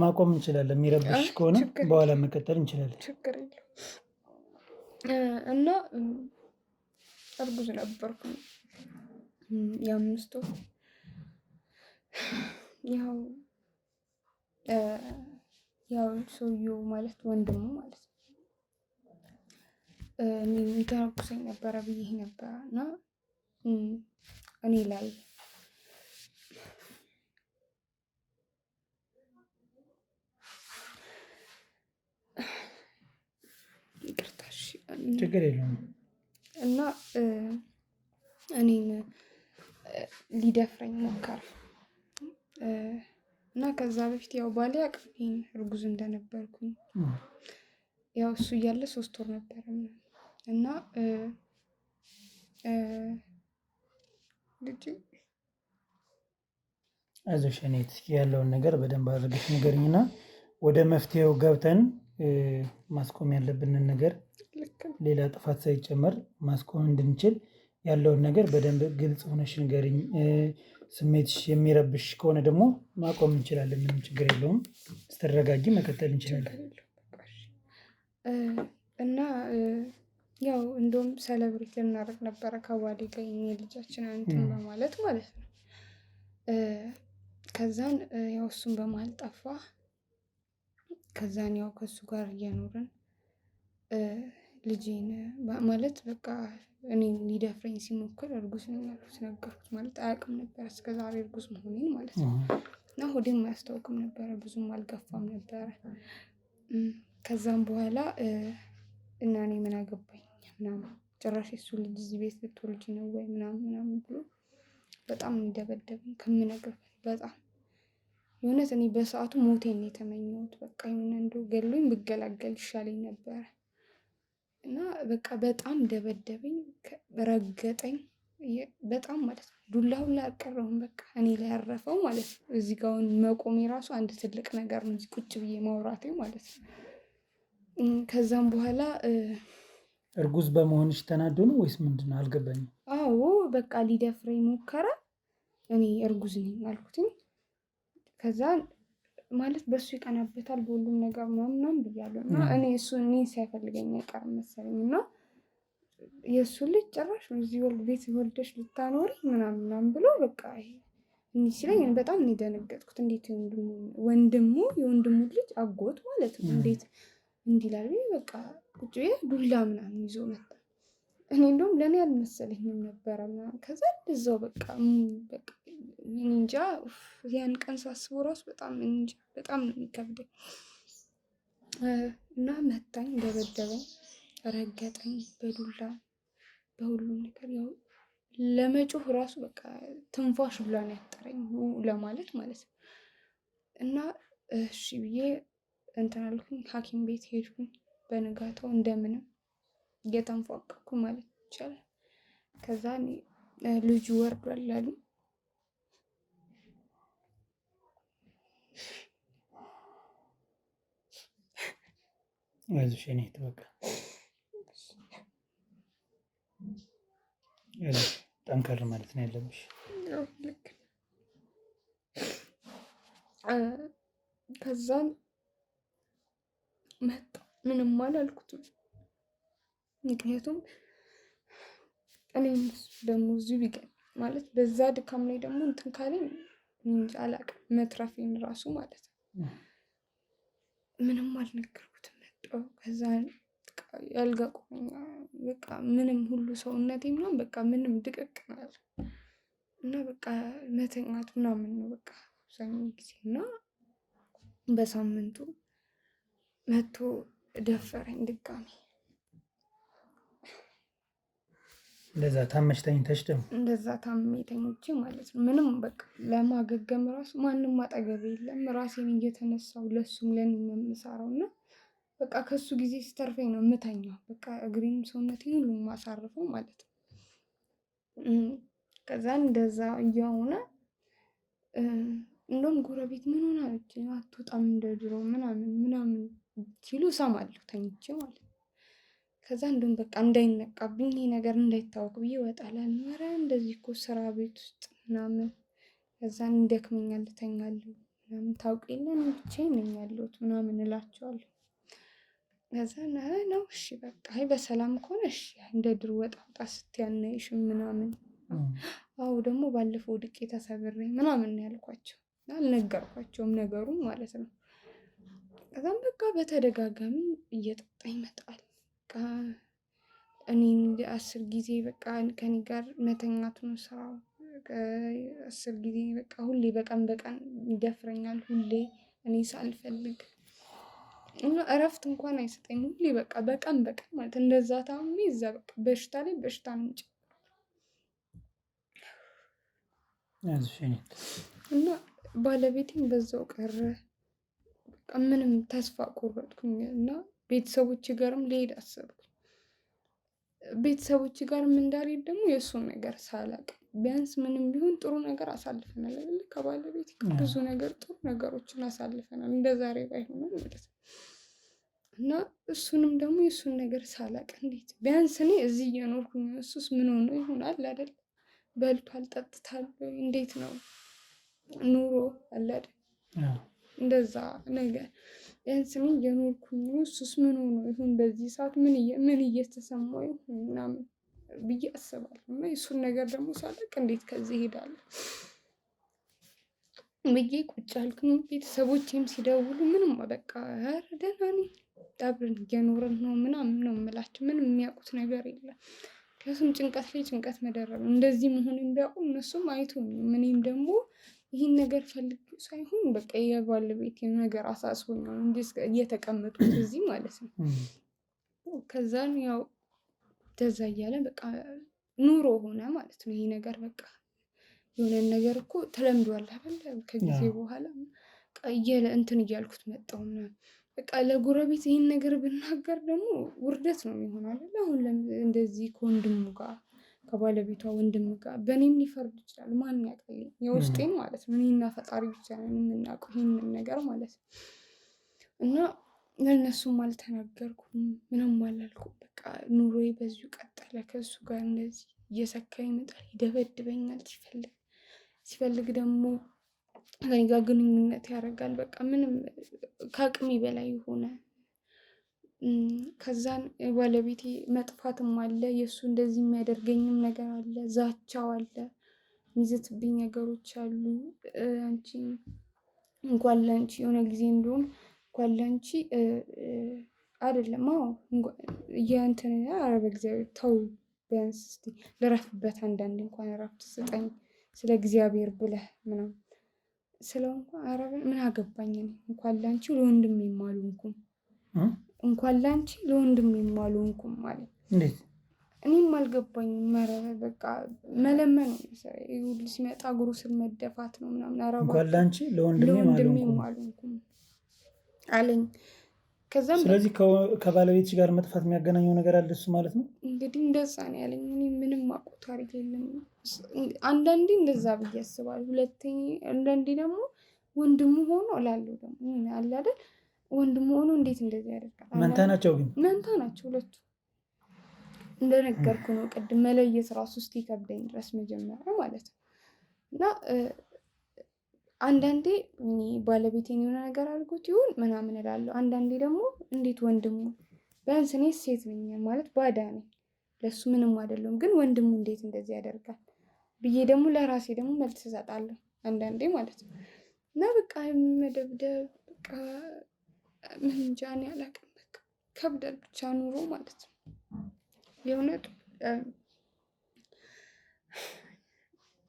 ማቆም እንችላለን። የሚረብሽ ከሆነ በኋላ መቀጠል እንችላለን። ችግር የለውም። እና እርጉዝ ነበርኩ የ5 ወር ያው ሰውየው ማለት ወንድሙ ማለት ነው የሚተነኩሰኝ ነበረ ብዬ ነበረ እና እኔ ላይ ችግር የለውም እና እኔን ሊደፍረኝ ሞከረ እና ከዛ በፊት ያው ባሌ ያውቃል እርጉዝ እንደነበርኩኝ። ያው እሱ እያለ 3 ወር ነበረ እና ልጅ አይዞሽ እኔ ያለውን ነገር በደንብ አድርገሽ ንገሪኝና ወደ መፍትሄው ገብተን ማስቆም ያለብንን ነገር ሌላ ጥፋት ሳይጨመር ማስቆም እንድንችል ያለውን ነገር በደንብ ግልጽ ሆነሽ ንገሪኝ። ስሜትሽ የሚረብሽ ከሆነ ደግሞ ማቆም እንችላለን። ምንም ችግር የለውም። ስትረጋጊ መቀጠል እንችላለን። እና ያው እንደውም ሰለብሬት ልናደርግ ነበረ ከባሌ ጋር የልጃችን እንትን በማለት ማለት ነው። ከዛን ያው እሱን በመሀል ጠፋ። ከዛን ያው ከሱ ጋር እየኖርን ልጄን ማለት በቃ እኔን ሊደፍረኝ ሲሞክር እርጉዝ ነኝ ያልኩት ነገርኩት። ማለት አያውቅም ነበር እስከዛሬ እርጉዝ መሆኔን ማለት ነው። እና ሆዴም አያስታውቅም ነበረ ብዙም አልገፋም ነበረ። ከዛም በኋላ እና እኔ ምን አገባኝ ምናምን ጭራሽ እሱ ልጅ እዚህ ቤት ልትወልጂ ነው ወይ ምናምን ብሎ በጣም እንደበደበኝ ከምነግርህ በጣም የእውነት እኔ በሰዓቱ ሞቴን ነው የተመኘሁት። በቃ የሆነ እንደው ገሎኝ ብገላገል ይሻለኝ ነበረ። እና በቃ በጣም ደበደበኝ፣ ረገጠኝ በጣም ማለት ነው። ዱላውን ላይ አልቀረውም በቃ እኔ ላይ ያረፈው ማለት ነው። እዚህ ጋር አሁን መቆሜ ራሱ አንድ ትልቅ ነገር ነው፣ እዚህ ቁጭ ብዬ ማውራቴ ማለት ነው። ከዛም በኋላ እርጉዝ በመሆንሽ ተናዶ ነው ወይስ ምንድን ነው? አልገባኝም። አዎ በቃ ሊደፍረኝ ሞከረ። እኔ እርጉዝ ነኝ አልኩትኝ። ከዛ ማለት በሱ ይቀናበታል በሁሉም ነገር ምናምን ብያለሁ። እና እኔ እሱ እኔን ሳይፈልገኝ አይቀርም መሰለኝ። እና የእሱ ልጅ ጭራሽ እዚህ ቤት ወልደሽ ልታኖሪ ምናምን ብሎ በቃ እንዲህ ሲለኝ በጣም ነው የደነገጥኩት። እንዴት ወንድሙ የወንድሙ ልጅ አጎት ማለት ነው እንዴት እንዲህ ላል በቃ ቁጭ ብዬ ዱላ ምናምን ይዞ መጣ። እኔ እንደውም ለእኔ አልመሰለኝም ነበረ ምናምን። ከዛ እዛው በቃ እንጃ ያን ቀን ሳስበው ራሱ በጣም ነው የሚከብደኝ። እና መታኝ፣ ደበደበኝ፣ ረገጠኝ በዱላ በሁሉም ነገር። ያው ለመጮህ ራሱ በቃ ትንፋሽ ብላ ነው ያጠረኝ ለማለት ማለት ነው። እና እሺ ብዬ እንትን አልኩኝ፣ ሐኪም ቤት ሄድኩኝ። በንጋታው እንደምንም እየተንፏቀኩ ማለት ይቻላል። ከዛ ልጁ ወርዷል አሉ። አይዞሽ የኔ እህት በቃ ጠንከር ማለት ነው ያለብሽ። ልክ ከዛን መጣ። ምንም አላልኩትም። ምክንያቱም እኔ ደግሞ እዚሁ ቢገኝ ማለት በዛ ድካም ላይ ደግሞ እንትን ካለኝ አላውቅም መትረፌን ራሱ ማለት ነው። ምንም አልነገርኩትም። መጣሁ። ከዛ ያልጋ ቆመኛ በቃ ምንም ሁሉ ሰውነቴ ምናምን በቃ ምንም ድቅቅ ነው እና በቃ መተኛት ምናምን ነው በቃ አብዛኛው ጊዜ። እና በሳምንቱ መቶ ደፈረኝ ድጋሚ። እንደዛ ታመሽ ተኝተሽ ደግሞ እንደዛ ታሜ ተኝቼ ማለት ነው። ምንም በቃ ለማገገም ራሱ ማንም አጠገብ የለም። ራሴን እየተነሳው ለሱም ለኔም የምሰራው እና በቃ ከሱ ጊዜ ሲተርፈኝ ነው የምተኛው። በቃ እግሬንም ሰውነቴን ሁሉ ማሳርፈው ማለት ነው። ከዛ እንደዛ እየሆነ እንደውም ጎረቤት ምን ሆናለች አትወጣም እንደ ድሮ ምናምን ሲሉ እሰማለሁ ተኝቼ ማለት ነው። ከዛ እንደውም በቃ እንዳይነቃብኝ ይሄ ነገር እንዳይታወቅ ብዬ እወጣለሁ። ኧረ እንደዚህ እኮ ስራ ቤት ውስጥ ምናምን ከዛን ይደክመኛል እተኛለሁ ምናምን ታውቂ የለ እኔ ብቻዬን ነኝ ያለሁት ምናምን እላቸዋለሁ። ከዛ ነው እሺ በቃ አይ በሰላም ከሆነ እሺ እንደ ድሮ ወጣ ስትይ አናይሽም ምናምን። አዎ ደግሞ ባለፈው ወድቄ ተሰብሬ ምናምን ነው ያልኳቸው። አልነገርኳቸውም ነገሩን ማለት ነው። ከዛም በቃ በተደጋጋሚ እየጠጣ ይመጣል። በቃ እኔን 10 ጊዜ በቃ ከኔ ጋር መተኛቱ ነው ስራው። 10 ጊዜ በቃ ሁሌ በቀን ይደፍረኛል ሁሌ እኔ ሳልፈልግ እና እረፍት እንኳን አይሰጠኝም። ሁሌ በቃ በቀን ማለት እንደዛ ታምሜ እዛ በቃ በሽታ ላይ በሽታ ነው የሚጨምረው። እና ባለቤቴም በዛው ቀረ። በቃ ምንም ተስፋ ቆረጥኩኝ እና ቤተሰቦቼ ጋርም ልሄድ አሰብኩኝ። ቤተሰቦቼ ጋርም እንዳልሄድ ደግሞ የእሱን ነገር ሳላውቅ ቢያንስ ምንም ቢሆን ጥሩ ነገር አሳልፈናል አይደል? ከባለቤቴ ጋር ብዙ ነገር ጥሩ ነገሮችን አሳልፈናል እንደ ዛሬ ባይሆንም ማለት ነው። እና እሱንም ደግሞ የእሱን ነገር ሳላውቅ እንዴት ቢያንስ እኔ እዚህ እየኖርኩኝ እሱስ ምን ሆኖ ይሆናል አይደል? በልቷል ጠጥቷል እንዴት ነው ኑሮ አለ አይደል? እንደዛ ነገር ቢያንስ እኔ እየኖርኩኝ እሱስ ምን ሆኖ ይሁን በዚህ ሰዓት ምን እየተሰማው ይሁን ምናምን ብዬ አስባለሁ። እና የእሱን ነገር ደግሞ ሳላውቅ እንዴት ከዚህ እሄዳለሁ ብዬ ቁጭ አልኩኝ። ቤተሰቦቼም ሲደውሉ ምንም በቃ ኧረ ደህና ነኝ አብረን እየኖርን ነው ምናምን ነው የምላቸው። ምንም የሚያውቁት ነገር የለም። ምክንያቱም ጭንቀት ላይ ጭንቀት መደረብ ነው። እንደዚህ መሆኑን ቢያውቁ እነሱም አይተውኝም። እኔም ደግሞ ይህን ነገር ፈልጌው ሳይሆን በቃ የባለቤቴን ነገር አሳስቦኝ ነው እንጂ እየተቀመጡት እዚህ ማለት ነው። ከዛን ያው እንደዛ እያለ በቃ ኑሮ ሆነ ማለት ነው። ይሄ ነገር በቃ የሆነን ነገር እኮ ተለምዷል አይደል? ከጊዜ በኋላ እንትን እያልኩት መጣሁ ምናምን በቃ ለጎረቤት ይሄን ነገር ብናገር ደግሞ ውርደት ነው የሚሆነው አይደል? አሁን እንደዚህ ከወንድሙ ጋር ከባለቤቷ ወንድም ጋር በእኔም ሊፈርድ ይችላል። ማን ያውቃል የውስጤን ማለት ነው። እኔና ፈጣሪ ብቻ ነን የምናውቀው ይሄንን ነገር ማለት ነው። እና ለእነሱም አልተናገርኩም ምንም አላልኩም። በቃ ኑሮዬ በዚሁ ቀጠለ። ከእሱ ጋር እንደዚህ እየሰካ ይመጣል፣ ይደበድበኛል ሲፈልግ ደግሞ ከእኔ ጋር ግንኙነት ያደርጋል። በቃ ምንም ከአቅሜ በላይ ሆነ። ከዛን ባለቤቴ መጥፋትም አለ፣ የእሱ እንደዚህ የሚያደርገኝም ነገር አለ፣ ዛቻው አለ፣ የሚዘትብኝ ነገሮች አሉ። አንቺ እንኳን ላንቺ የሆነ ጊዜ እንደውም እንኳን ላንቺ አይደለም የእንትን ኧረ በእግዚአብሔር ተው ቢያንስ እስኪ ልረፍበት አንዳንዴ እንኳን እረፍት ስጠኝ ስለ እግዚአብሔር ብለህ ምናምን ስለው ኧረ ምን አገባኝ እኔ እንኳን ላንቺ ለወንድሜም አልሆንኩም እንኳን ላንቺ ለወንድሜም አልሆንኩም ማለት እንዴት እኔም አልገባኝም። ኧረ በቃ መለመን ሁሉ ሲመጣ እግሩ ስር መደፋት ነው ምናምን። ኧረ እንኳን ላንቺ ለወንድሜም አልሆንኩም አለኝ። ከዛም ስለዚህ ከባለቤትሽ ጋር መጥፋት የሚያገናኘው ነገር አለ እሱ ማለት ነው። እንግዲህ እንደዛ ነው ያለኝ። እኔ ምንም አውቀው ታሪክ የለም። አንዳንዴ እንደዛ ብዬ አስባለሁ። ሁለተኛ አንዳንዴ ደግሞ ወንድሙ ሆኖ እላለሁ ደግሞ አለ አይደል ወንድሙ ሆኖ እንዴት እንደዚህ ያደርጋል? መንታ ናቸው ግን መንታ ናቸው ሁለቱ። እንደነገርኩ ነው ቅድም መለየት ራሱ እስኪከብደኝ ድረስ መጀመሪያ ማለት ነው። እና አንዳንዴ እኔ ባለቤቴን የሆነ ነገር አድርጎት ይሁን ምናምን እላለሁ። አንዳንዴ ደግሞ እንዴት ወንድሙ ቢያንስ እኔ ሴት ነኝ ማለት ባዳ ነኝ ለሱ ምንም አይደለም፣ ግን ወንድሙ እንዴት እንደዚህ ያደርጋል ብዬ ደግሞ ለራሴ ደግሞ መልስ እሰጣለሁ አንዳንዴ ማለት ነው። እና በቃ መደብደብ በቃ ምን እንጃ እኔ አላውቅም። በቃ ከብዳል ብቻ ኑሮ ማለት ነው። የእውነት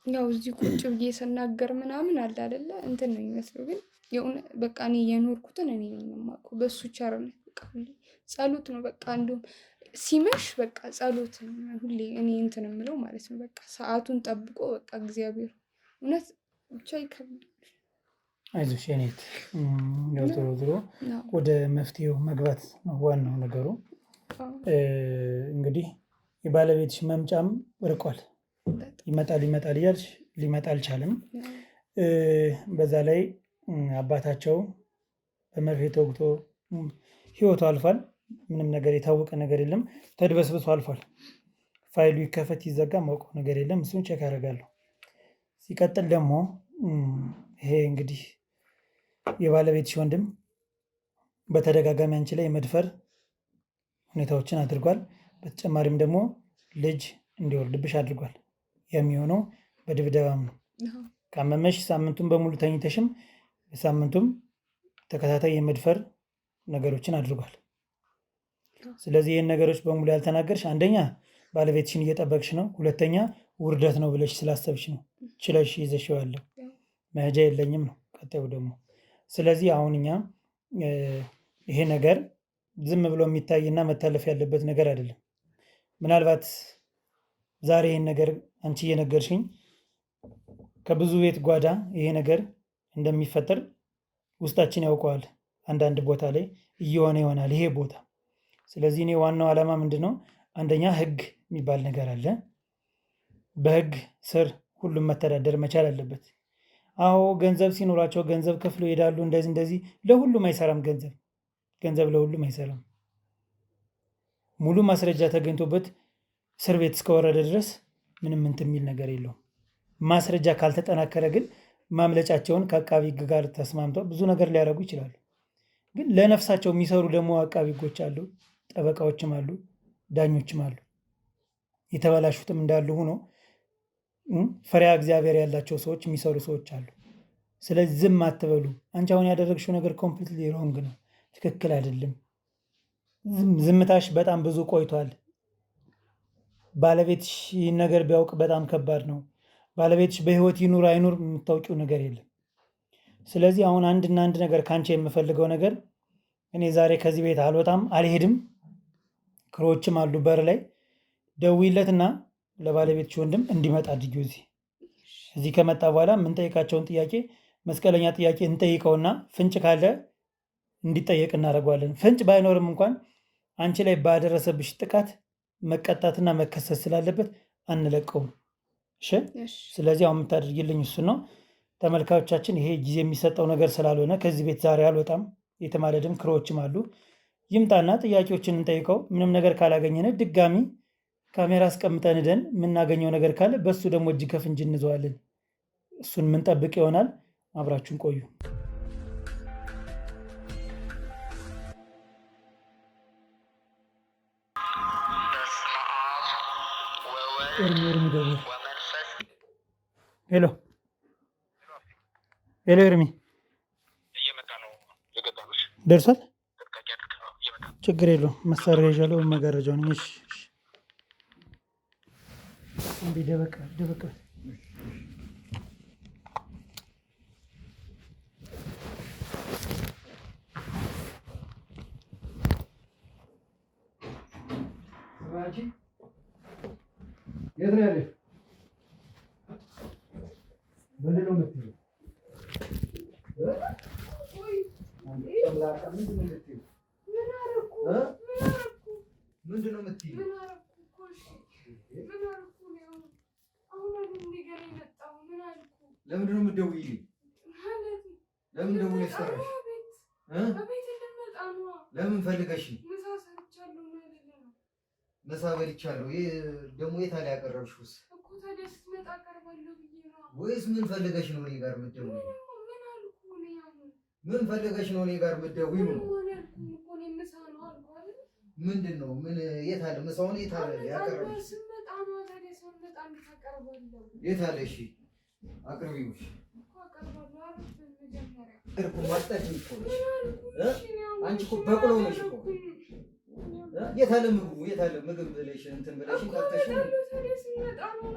ያው እዚህ ቁጭ ብዬ ስናገር ምናምን አለ አይደለ እንትን ነው የሚመስለው፣ ግን የእውነት በቃ እኔ የኖርኩትን እኔ ነኝ የማውቀው በሱ ቸርነት። በቃ ሁሌ ጸሎት ነው በቃ እንደውም ሲመሽ በቃ ጸሎት ነው ሁሌ እኔ እንትን የምለው ማለት ነው። በቃ ሰዓቱን ጠብቆ በቃ እግዚአብሔር እውነት ብቻ ይከብዳል። አይዞሽ የኔት ያው ዞሮ ወደ መፍትሄው መግባት ነው ዋናው ነገሩ። እንግዲህ የባለቤትሽ መምጫም ርቋል። ይመጣል እያልሽ ሊመጣ አልቻለም። በዛ ላይ አባታቸው በመርፌ ተወግቶ ህይወቱ አልፏል። ምንም ነገር የታወቀ ነገር የለም። ተድበስብሶ አልፏል። ፋይሉ ይከፈት ይዘጋ ማውቀው ነገር የለም። እሱን ቼክ አደርጋለሁ። ሲቀጥል ደግሞ ይሄ እንግዲህ የባለቤትሽ ወንድም በተደጋጋሚ አንቺ ላይ የመድፈር ሁኔታዎችን አድርጓል። በተጨማሪም ደግሞ ልጅ እንዲወልድብሽ አድርጓል። የሚሆነው በድብደባም ነው። ካመመሽ ሳምንቱን በሙሉ ተኝተሽም ሳምንቱም ተከታታይ የመድፈር ነገሮችን አድርጓል። ስለዚህ ይህን ነገሮች በሙሉ ያልተናገርሽ አንደኛ ባለቤትሽን እየጠበቅሽ ነው፣ ሁለተኛ ውርደት ነው ብለሽ ስላሰብሽ ነው ችለሽ ይዘሽው ያለው መሄጃ የለኝም ነው ቀጣዩ ደግሞ። ስለዚህ አሁን እኛ ይሄ ነገር ዝም ብሎ የሚታይና መታለፍ ያለበት ነገር አይደለም። ምናልባት ዛሬ ይህን ነገር አንቺ እየነገርሽኝ ከብዙ ቤት ጓዳ ይሄ ነገር እንደሚፈጠር ውስጣችን ያውቀዋል። አንዳንድ ቦታ ላይ እየሆነ ይሆናል ይሄ ቦታ። ስለዚህ እኔ ዋናው ዓላማ ምንድነው? አንደኛ ህግ የሚባል ነገር አለ። በህግ ስር ሁሉም መተዳደር መቻል አለበት። አዎ ገንዘብ ሲኖራቸው ገንዘብ ከፍሎ ይሄዳሉ። እንደዚህ ለሁሉም አይሰራም። ገንዘብ ለሁሉም አይሰራም። ሙሉ ማስረጃ ተገኝቶበት እስር ቤት እስከወረደ ድረስ ምንም እንትን የሚል ነገር የለውም። ማስረጃ ካልተጠናከረ ግን ማምለጫቸውን ከአቃቢ ህግ ጋር ተስማምተው ብዙ ነገር ሊያደርጉ ይችላሉ። ግን ለነፍሳቸው የሚሰሩ ደግሞ አቃቢ ህጎች አሉ፣ ጠበቃዎችም አሉ፣ ዳኞችም አሉ። የተበላሹትም እንዳሉ ሆኖ ፈሪሃ እግዚአብሔር ያላቸው ሰዎች የሚሰሩ ሰዎች አሉ። ስለዚህ ዝም አትበሉ። አንቺ አሁን ያደረግሽው ነገር ኮምፕሊትሊ ሮንግ ነው፣ ትክክል አይደለም። ዝምታሽ በጣም ብዙ ቆይቷል። ባለቤትሽ ይህን ነገር ቢያውቅ በጣም ከባድ ነው። ባለቤትሽ በህይወት ይኑር አይኑር የምታውቂው ነገር የለም። ስለዚህ አሁን አንድና አንድ ነገር ከአንቺ የምፈልገው ነገር እኔ ዛሬ ከዚህ ቤት አልወጣም አልሄድም። ክሮችም አሉ በር ላይ ደውይለትና ለባለቤትሽ ወንድም እንዲመጣ አድርጊው። እዚህ ከመጣ በኋላ የምንጠይቃቸውን ጥያቄ መስቀለኛ ጥያቄ እንጠይቀውና ፍንጭ ካለ እንዲጠየቅ እናደርገዋለን። ፍንጭ ባይኖርም እንኳን አንቺ ላይ ባደረሰብሽ ጥቃት መቀጣትና መከሰስ ስላለበት አንለቀውም። እሺ። ስለዚህ አሁን የምታደርጊልኝ እሱ ነው። ተመልካቾቻችን ይሄ ጊዜ የሚሰጠው ነገር ስላልሆነ ከዚህ ቤት ዛሬ አልወጣም። የተማለድም ክሮችም አሉ። ይምጣና ጥያቄዎችን እንጠይቀው። ምንም ነገር ካላገኘን ድጋሚ ካሜራ አስቀምጠን ሄደን የምናገኘው ነገር ካለ በሱ ደግሞ እጅ ከፍንጅ እንዘዋለን። እሱን የምንጠብቅ ይሆናል። አብራችሁን ቆዩ። ሄሎ ኤርሚ ደርሷል። ችግር የለውም። መሳሪያ ይዣለሁ። መጋረጃውን ደበቅ የት ነው ያለሽ? ምንድን ነው የምትይው? ምንድን ነው የምትይው? ለምንድን ነው የምትደውይልኝ? ለምን ደውለሽ ጠራሽ? ለምን ፈልገሽ? ምሳ በልቻለሁ። ደግሞ የት አለ ያቀረብሽውስ? ወይስ ምን ፈልገሽ ነው እኔ ጋር የምትደውይው? ምን ፈልገሽ ነው እኔ ጋር የምትደውይው? ምንድን ነው? ምን የት አለ ምሳውን? የት አለ ያቀረብሽ? የት አለ? እሺ አቅርቢው። አንቺ እኮ በቅሎ ነሽ እኮ። የት አለ ምግቡ? የት አለ ምግብ ብለሽ እንትን ብለሽ ታተሽ።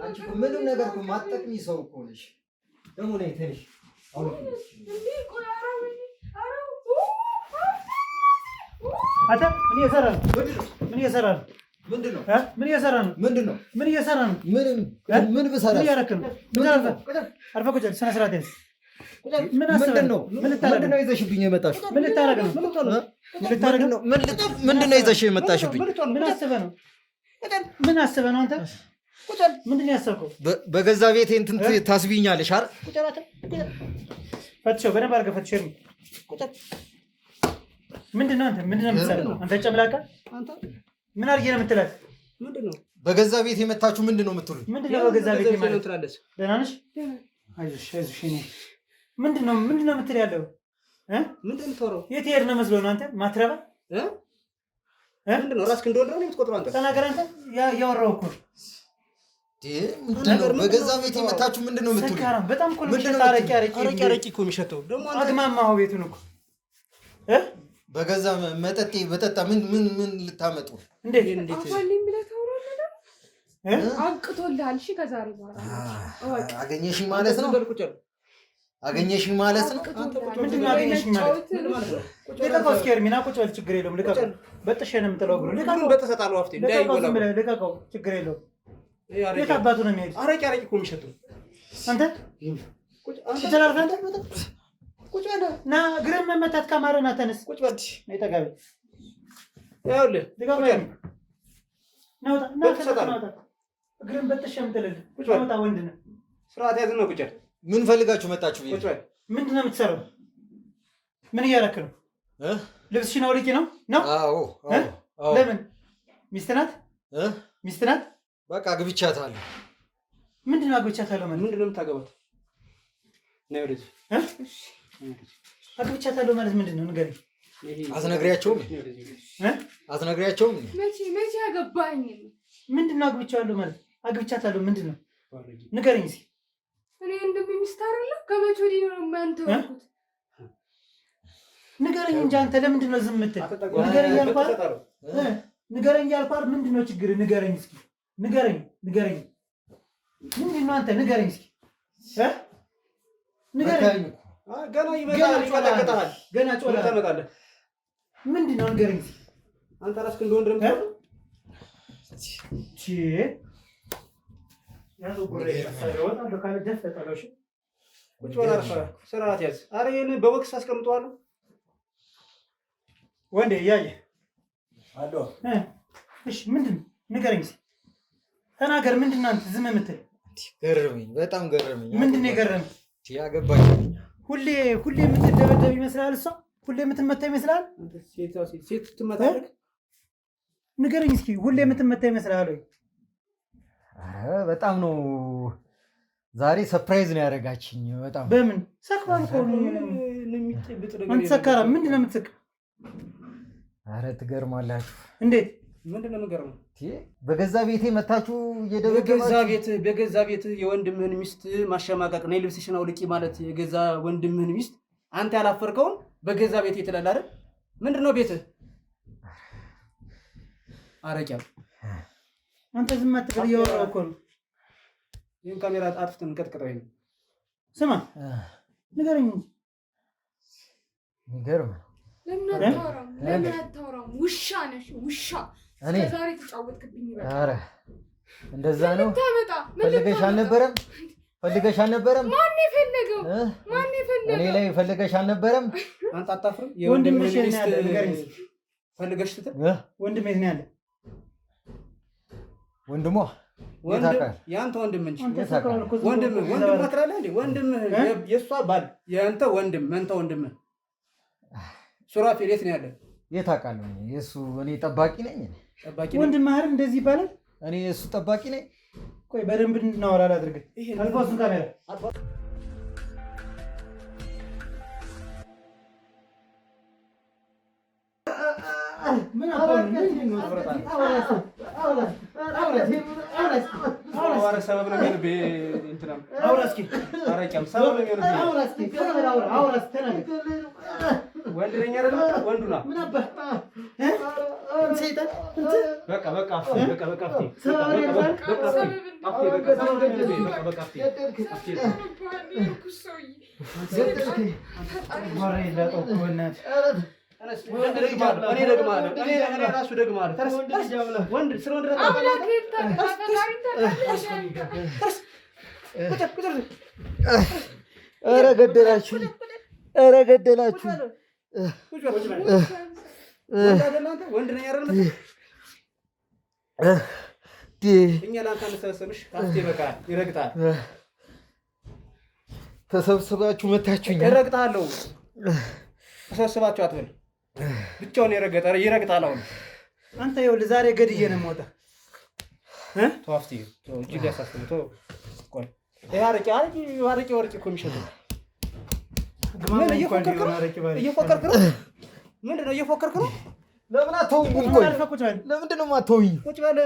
አንቺ እኮ ምንም ነገር እኮ ማጠቅሚ ሰው እኮ ነሽ። ደግሞ ነይ ተነሽ። አታ ምን እየሰራ ነው? ምን እየሰራ ነው? ምንድን ነው? ምን እየሰራ ነው? ምንድን ነው? ምን እየሰራ ነው? ምን ብሰራ? ምን እያደረክ ነው? ምን አልፈ ቁጭ ስነ ስርዓት ያዝ። ምንድን ነው ይዘሽብኝ የመጣሽው? ምን ልታረግ ነው? ምንድን ነው ይዘሽ የመጣሽብኝ? ምን አስበህ ነው አንተ? ምንድን ነው ያሰብከው? በገዛ ቤቴ እንትን ታስቢኛለሽ አይደል? ፈትሸው፣ በደንብ አድርገህ ፈትሸው። ምንድን ነው አንተ? ምንድን ነው የምትሰራው አንተ? ጨምላቃ ምን አድርጌ ነው የምትላት? ምንድን ነው በገዛ ቤት የመታችሁ? ምንድን ነው የምትሉኝ? ምንድን ነው በገዛ ቤት ማለት? ደህና ነሽ? አይዞሽ አይዞሽ። ምንድን ነው የምትል ያለው? ምንድን ነው የምትወራው? የት ሄድ ነው መስሎ ነው አንተ? ማትረባ ምንድን ነው ራስህን እንደወንድ ነው የምትቆጥረው አንተ? ተናገር አንተ። ያወራው እኮ ምንድን ነው በገዛ ቤት የመታችሁ? ምንድን ነው የምትሉኝ? በጣም እኮ አረቄ እኮ የሚሸተው ደግሞ አግማማኸው ቤቱን እኮ በገዛ መጠጤ በጠጣ ምን ልታመጡ? እንዴት አብቅቶልሃል? እሺ ከዛሬ በኋላ አገኘሽኝ ማለት ነው። አገኘሽኝ ማለት ነው። ምንድን ነው አገኘሽኝ ማለት? ልቀቀው እስኪ ኤርሚና፣ ቁጭ በል ችግር የለውም። ልቀቀው። በጥሼ ነው የምጥለው እግሩን። ልቀቀው፣ ዝም ብለህ ልቀቀው፣ ችግር የለውም። የት አባቱ ነው የሚሄድ? አረቄ እኮ የሚሸጠው አንተ ትችላለህ አንተ? ቁጭ በል ና፣ እግርህን መመታት ካማረህ ና ተነስ። ቁጭ በል ነይ ጠጋ በል። ይኸውልህ ልቀቀው። ናውጣ ናውጣ፣ እግርህን በጥሼ የምጥልልህ። ናውጣ፣ ወንድ ነህ። ስርዓት ያዝ ነው። ቁጭ በል። ምን ፈልጋችሁ መጣችሁ? ቁጭ በል። ምንድን ነው የምትሰራው? ምን እያደረክ ነው? ልብስሽን አውልቂ ነው? አዎ። ለምን? ሚስት ናት? ሚስት ናት? በቃ አግብቻታለሁ። ምንድን ነው አግብቻታለሁ ማለት? ምንድን ነው የምታገባት? ነይ ወደዚህ። አግብቻታለሁ ማለት ምንድን ነው? ንገረኝ። አትነግሪያቸውም? መቼ አገባኝ? ምንድን ነው አግብቻለሁ ማለት? አግብቻታለሁ ምንድን ነው? ንገረኝ እስኪ። እኔ ሚስት አይደለሁ? ከመቼ ወዲህ ነው የማንተው ያልኩት? ንገረኝ እንጂ አንተ ለምንድን ነው ዝም የምትል? ንገረኝ ያልኳት ምንድን ነው ችግር? ንገረኝ እስኪ ንገረኝ። ምንድን ነው አንተ? ንገረኝ እስኪ ንገረኝ። ገና ይመጣል። ገና ጮላ ታመጣለህ። ምንድን ነው ንገረኝ እስኪ። አንተ ራስህ እንደወንድ ነው ቁጭ በል። ስርዓት ያዝ። ኧረ ይሄን በቦክስ አስቀምጠዋለሁ። ወንዴ እያየህ እሺ፣ ምንድን ነው ንገረኝ እስኪ ተናገር። ምንድን ነው አንተ ዝም የምትል? ገረመኝ፣ በጣም ገረመኝ። ምንድን ነው የገረመኝ? ያገባኝ ሁሌ የምትደበደብ ይመስላል? እሷ ሁሌ የምትመታ ይመስላል? ሴት ትመታለህ? ንገረኝ እስኪ ሁሌ የምትመታ ይመስላል ወይ? በጣም ነው ዛሬ ሰርፕራይዝ ነው ያደረጋችኝ። በጣም በምን ሰክራም እኮ ነው። አንተ ሰካራም ምንድን ነው የምትስቅ? ኧረ ትገርማላችሁ። እንዴት? ምንድን ነው የምገርመው? በገዛ ቤቴ መታችሁ እየደበደባችሁ። በገዛ ቤት የወንድምህን ሚስት ማሸማቀቅ ነው። ልብስሽን አውልቂ ማለት የገዛ ወንድምህን ሚስት አንተ ያላፈርከውን በገዛ ቤት ትላለህ አይደል? ምንድን ነው ቤትህ? አረቂያ አንተ ዝም አትበል፣ እያወራሁ እኮ ነው። ይሄን ካሜራ አጥፍተን እንቀጥቅጠው። ይሄን ስማ ንገረኝ። ይገርም። ለምን አታወራም? ውሻ ነሽ ውሻ። ዛሬ ተጫወትክብኝ። ኧረ እንደዛ ነው። ፈልገሽ አልነበረም? ማን የፈለገው? እኔ ላይ ፈልገሽ አልነበረም? አንተ አታፍርም? ወንድምሽ ነው ያለ። ንገረኝ ፈልገሽ ስትል ወንድሜ ነው ያለ። ወንድሟ የአንተ ወንድም እንጂ ወንድም አትላለህ እንዴ? ወንድምህ የእሷ ባል የአንተ ወንድም መንታ ወንድምህ ሱራፌል የት ነው ያለ? የት አውቃለሁ? የእሱ እኔ ጠባቂ ነኝ። ወንድም አይደል እንደዚህ ይባላል? እኔ የእሱ ጠባቂ ነኝ። ቆይ በደንብ እንድናወራ አድርገን አልፎሱን ካሜራ ምን አባል ነው? ሰበብ ነው የሚሆንብህ። እንትና አውራ እስኪ አረቂያም ሰበብ ነው የሚሆንብህ። አውራ ተናገር። ወንድ ነኝ አይደል? ወንዱ ና ምን አባ ሰይጣን በቃ ኧረ ገደላችሁኝ! ኧረ ገደላችሁኝ! ወንድ ነኝ አይደል? እኛ ለአንተ አንሰበሰብሽ። ካፍቴ በቃ ይረግጣል። ተሰብስባችሁ መታችሁኝ። ይረግጣለሁ። ተሰብስባችሁ አትበል። ብቻውን ይረግጣል። አሁን አንተ ይኸውልህ ዛሬ ገድዬ ነው የምወጣው። ተዋፍቲ እጅግ ያሳስብ። ቆይ ይሄ አረቄ እኮ የሚሸጠው እየፎከርክ ነው? ምንድን ነው እየፎከርክ ነው? ለምን አትተውኝም? ቆይ ለምንድን ነው የማትተውኝ? ቁጭ በል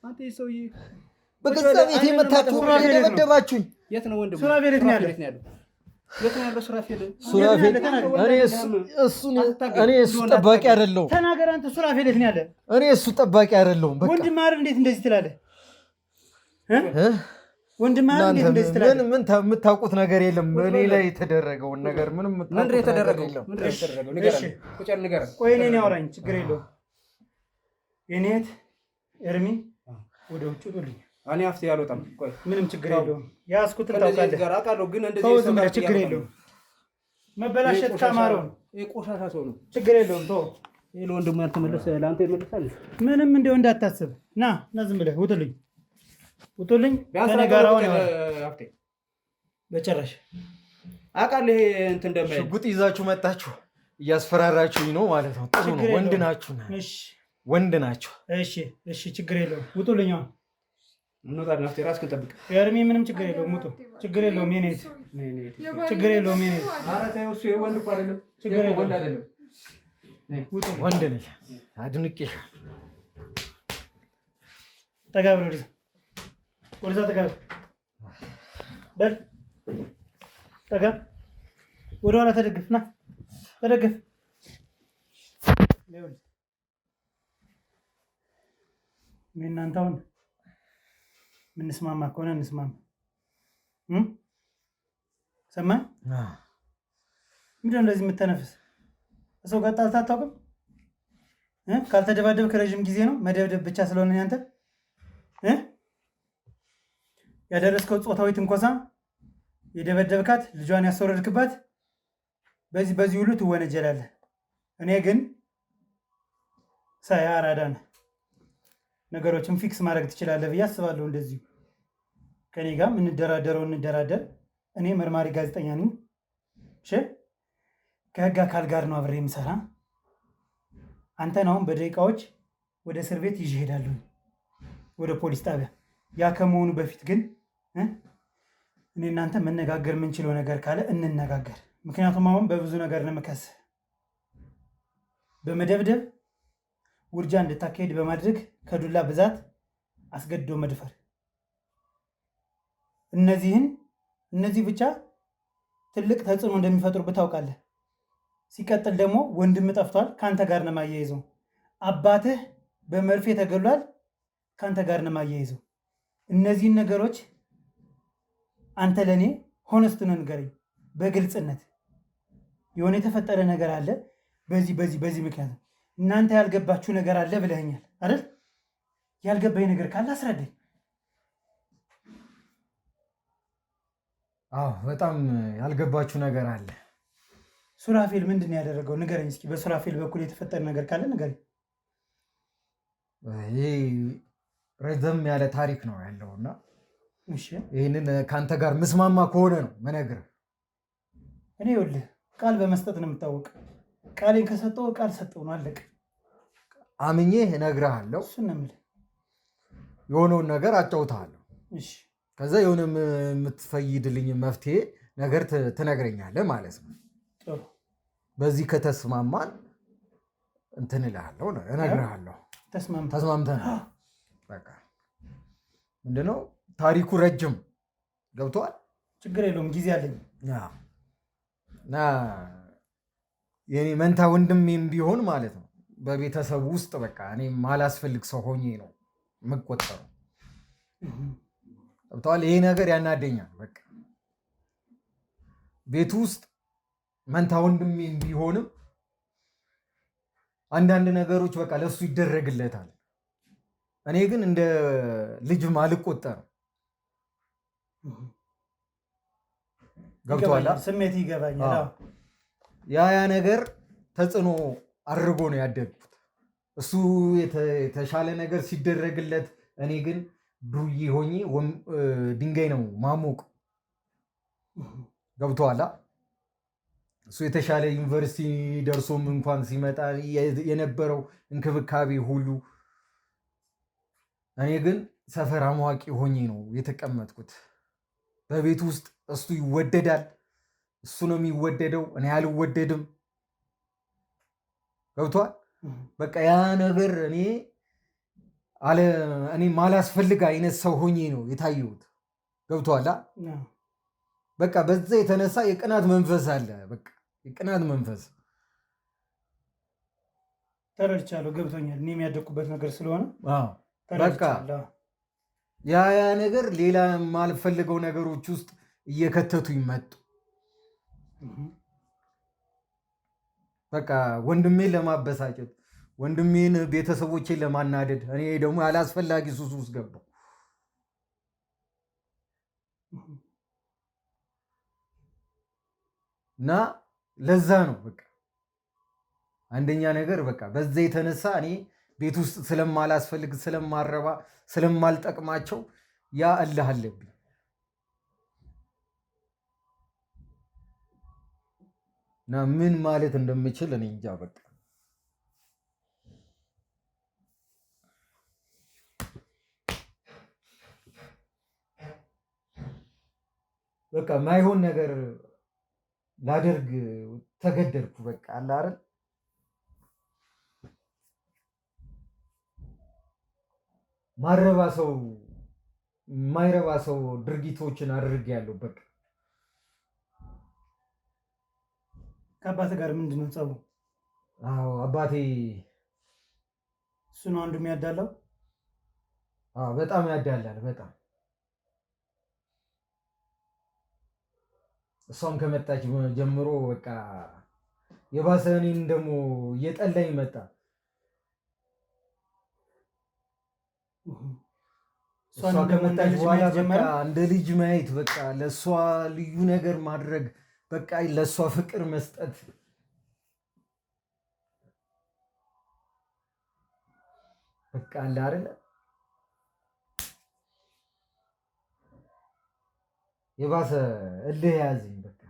አንተ ሰውዬ። በገዛ ቤቴ መታችሁ ደበደባችሁኝ። የት ነው ወንድም? ሱራፌል የት ነው ያለው? ሱራፌል እኔ እሱ ጠባቂ አይደለሁም። ተናገር አንተ። ሱራፌል የት ነው ያለ? እኔ እሱ ጠባቂ አይደለሁም። በቃ ወንድም አይደል? እንዴት እንደዚህ ትላለህ? ወንድም አይደል? እንዴት እንደዚህ ትላለህ? ምን የምታውቁት ነገር የለም። እኔ ላይ የተደረገውን ነገር ምንም የምታውቁት ነገር የለም። ቆይ እኔን ያወራኝ ችግር የለውም። የኔ እህት ኤርሚ ወደ ውጭ ውጡልኝ። እኔ አፍቴ አልወጣም። ቆይ ምንም ችግር የለውም። ያዝኩትን ታውቃለህ። ግን እንደዚህ ችግር የለውም። መበላሸት ካማረውን ቆሻሻ ሰው ነው። ችግር የለውም። ተው። ይሄ ለወንድሙ ያልተመለሰ ለአንተ ይመለሳል። ምንም እንደው እንዳታስብ። ና ዝም ብለህ ውጡልኝ። ከእኔ ጋር አሁን አፍቴ በጨረሽ አውቃለሁ። ይሄ እንትን እንደማይል ሽጉጥ ይዛችሁ መጣችሁ እያስፈራራችሁኝ ነው ማለት ነው። ጥሩ ነው። ወንድ ናችሁ። እሺ ወንድ ናችሁ። እሺ ችግር የለውም። ውጡልኝ። አሁን እንወጣለን። አፍቴ ራስህን ጠብቅ። ኤርሚ ምንም ችግር የለውም። ውጡ። ችግር የለውም። የኔ እህት ችግር የለውም። የኔ እህት ኧረ ተይው። እሱ ወንድ እኮ አይደለም። ችግር የለውም። ወንድ አይደለም። ወንድ ነኝ። አድንቄሽ ጠጋ ብሎ ወደዛ ጠጋ በል። ጠጋ ወደኋላ ተደግፍ። ና ተደግፍ። እናንተ አሁን የምንስማማ ከሆነ እንስማማ። ሰማህ? ምንድን ነው እንደዚህ የምተነፍስ? ሰው ጋር ጣልተህ አታውቅም? ካልተደባደብክ ረዥም ጊዜ ነው። መደብደብ ብቻ ስለሆነ ያንተ ያደረስከው ጾታዊ ትንኮሳ፣ የደበደብካት ልጇን ያስወረድክባት፣ በዚህ ሁሉ ትወነጀላለህ። እኔ ግን ሳያ አራዳ ነህ። ነገሮችን ፊክስ ማድረግ ትችላለህ ብዬ አስባለሁ። እንደዚሁ ከኔ ጋር እንደራደር። እኔ መርማሪ ጋዜጠኛ ነኝ። ከህግ አካል ጋር ነው አብሬ የምሰራ። አንተን አሁን በደቂቃዎች ወደ እስር ቤት ይዤ እሄዳለሁ፣ ወደ ፖሊስ ጣቢያ። ያ ከመሆኑ በፊት ግን እኔ እናንተ መነጋገር የምንችለው ነገር ካለ እንነጋገር። ምክንያቱም አሁን በብዙ ነገር ነው የምከስህ። በመደብደብ ውርጃ እንድታካሄድ በማድረግ ከዱላ ብዛት አስገድዶ መድፈር፣ እነዚህ ብቻ ትልቅ ተጽዕኖ እንደሚፈጥሩብህ ታውቃለህ። ሲቀጥል ደግሞ ወንድም ጠፍቷል፣ ከአንተ ጋር ነው የማያይዘው። አባትህ በመርፌ ተገሏል፣ ከአንተ ጋር ነው የማያይዘው። እነዚህን ነገሮች አንተ ለእኔ ሆነስት ነው ንገረኝ፣ በግልጽነት የሆነ የተፈጠረ ነገር አለ በዚህ ምክንያት እናንተ ያልገባችሁ ነገር አለ ብለኸኛል አይደል? ያልገባኝ ነገር ካለ አስረዳኝ። አዎ በጣም ያልገባችሁ ነገር አለ። ሱራፌል ምንድን ነው ያደረገው? ንገረኝ እስኪ። በሱራፌል በኩል የተፈጠረ ነገር ካለ ንገረኝ። ይህ ረዘም ያለ ታሪክ ነው ያለውና ይህንን ከአንተ ጋር ምስማማ ከሆነ ነው መነግርህ። እኔ ይኸውልህ ቃል በመስጠት ነው የምታወቅ። ቃሌን ከሰጠው ቃል ሰጠው ነው፣ አለቀ። አምኜ እነግርሃለሁ። እሱን ነው የምልህ። የሆነውን ነገር አጫውትሃለሁ። እሺ ከዛ የሆነ የምትፈይድልኝ መፍትሄ ነገር ትነግረኛለህ ማለት ነው። ጥሩ። በዚህ ከተስማማን እንትን እልሃለሁ፣ እነግርሃለሁ። ተስማምተናል። በቃ ምንድነው ታሪኩ ረጅም ገብቶሃል? ችግር የለውም፣ ጊዜ አለኝ። እና የኔ መንታ ወንድሜም ቢሆን ማለት ነው በቤተሰቡ ውስጥ በቃ እኔ ማላስፈልግ ሰው ሆኜ ነው የምቆጠረው። ገብቶሃል? ይሄ ነገር ያናደኛል። በቃ ቤቱ ውስጥ መንታ ወንድሜም ቢሆንም አንዳንድ ነገሮች በቃ ለሱ ይደረግለታል። እኔ ግን እንደ ልጅም አልቆጠርም። ገብቶሃል? ስሜት ይገባኛል። ያ ነገር ተጽዕኖ አድርጎ ነው ያደግኩት። እሱ የተሻለ ነገር ሲደረግለት፣ እኔ ግን ዱዬ ሆኜ ድንጋይ ነው ማሞቅ። ገብቶሃል? እሱ የተሻለ ዩኒቨርሲቲ ደርሶም እንኳን ሲመጣ የነበረው እንክብካቤ ሁሉ፣ እኔ ግን ሰፈር አሟቂ ሆኜ ነው የተቀመጥኩት። በቤት ውስጥ እሱ ይወደዳል፣ እሱ ነው የሚወደደው፣ እኔ አልወደድም። ገብቷል? በቃ ያ ነገር እኔ ማላስፈልግ አይነት ሰው ሆኜ ነው የታየሁት። ገብቷል? በቃ በዛ የተነሳ የቅናት መንፈስ አለ። በቃ የቅናት መንፈስ ተረድቻለሁ፣ ገብቶኛል። እኔ የሚያደግኩበት ነገር ስለሆነ በቃ ያ ነገር ሌላ የማልፈልገው ነገሮች ውስጥ እየከተቱ ይመጡ። በቃ ወንድሜን ለማበሳጨት፣ ወንድሜን ቤተሰቦቼን ለማናደድ፣ እኔ ደግሞ ያላስፈላጊ ሱስ ውስጥ ገባሁ እና ለዛ ነው በቃ አንደኛ ነገር በቃ በዛ የተነሳ እኔ ቤት ውስጥ ስለማላስፈልግ፣ ስለማረባ፣ ስለማልጠቅማቸው ያ እልህ አለብኝ እና ምን ማለት እንደምችል እኔ እንጃ። በቃ ማይሆን ነገር ላደርግ ተገደድኩ። በቃ አለ አይደል ማይረባ ሰው ድርጊቶችን አድርጌያለሁ። በቃ ከአባት ጋር ምንድን ነው ጸቡ? አዎ አባቴ እሱ ነው አንዱ የሚያዳላው። በጣም ያዳላል። በጣም እሷም ከመጣች ጀምሮ በቃ የባሰ እኔን ደግሞ እየጠላኝ መጣ። እሷ ከመጣች በኋላ በቃ እንደ ልጅ ማየት፣ በቃ ለእሷ ልዩ ነገር ማድረግ፣ በቃ ለእሷ ፍቅር መስጠት፣ በቃ አለ አይደለ የባሰ እልህ ያዘኝ። በቃ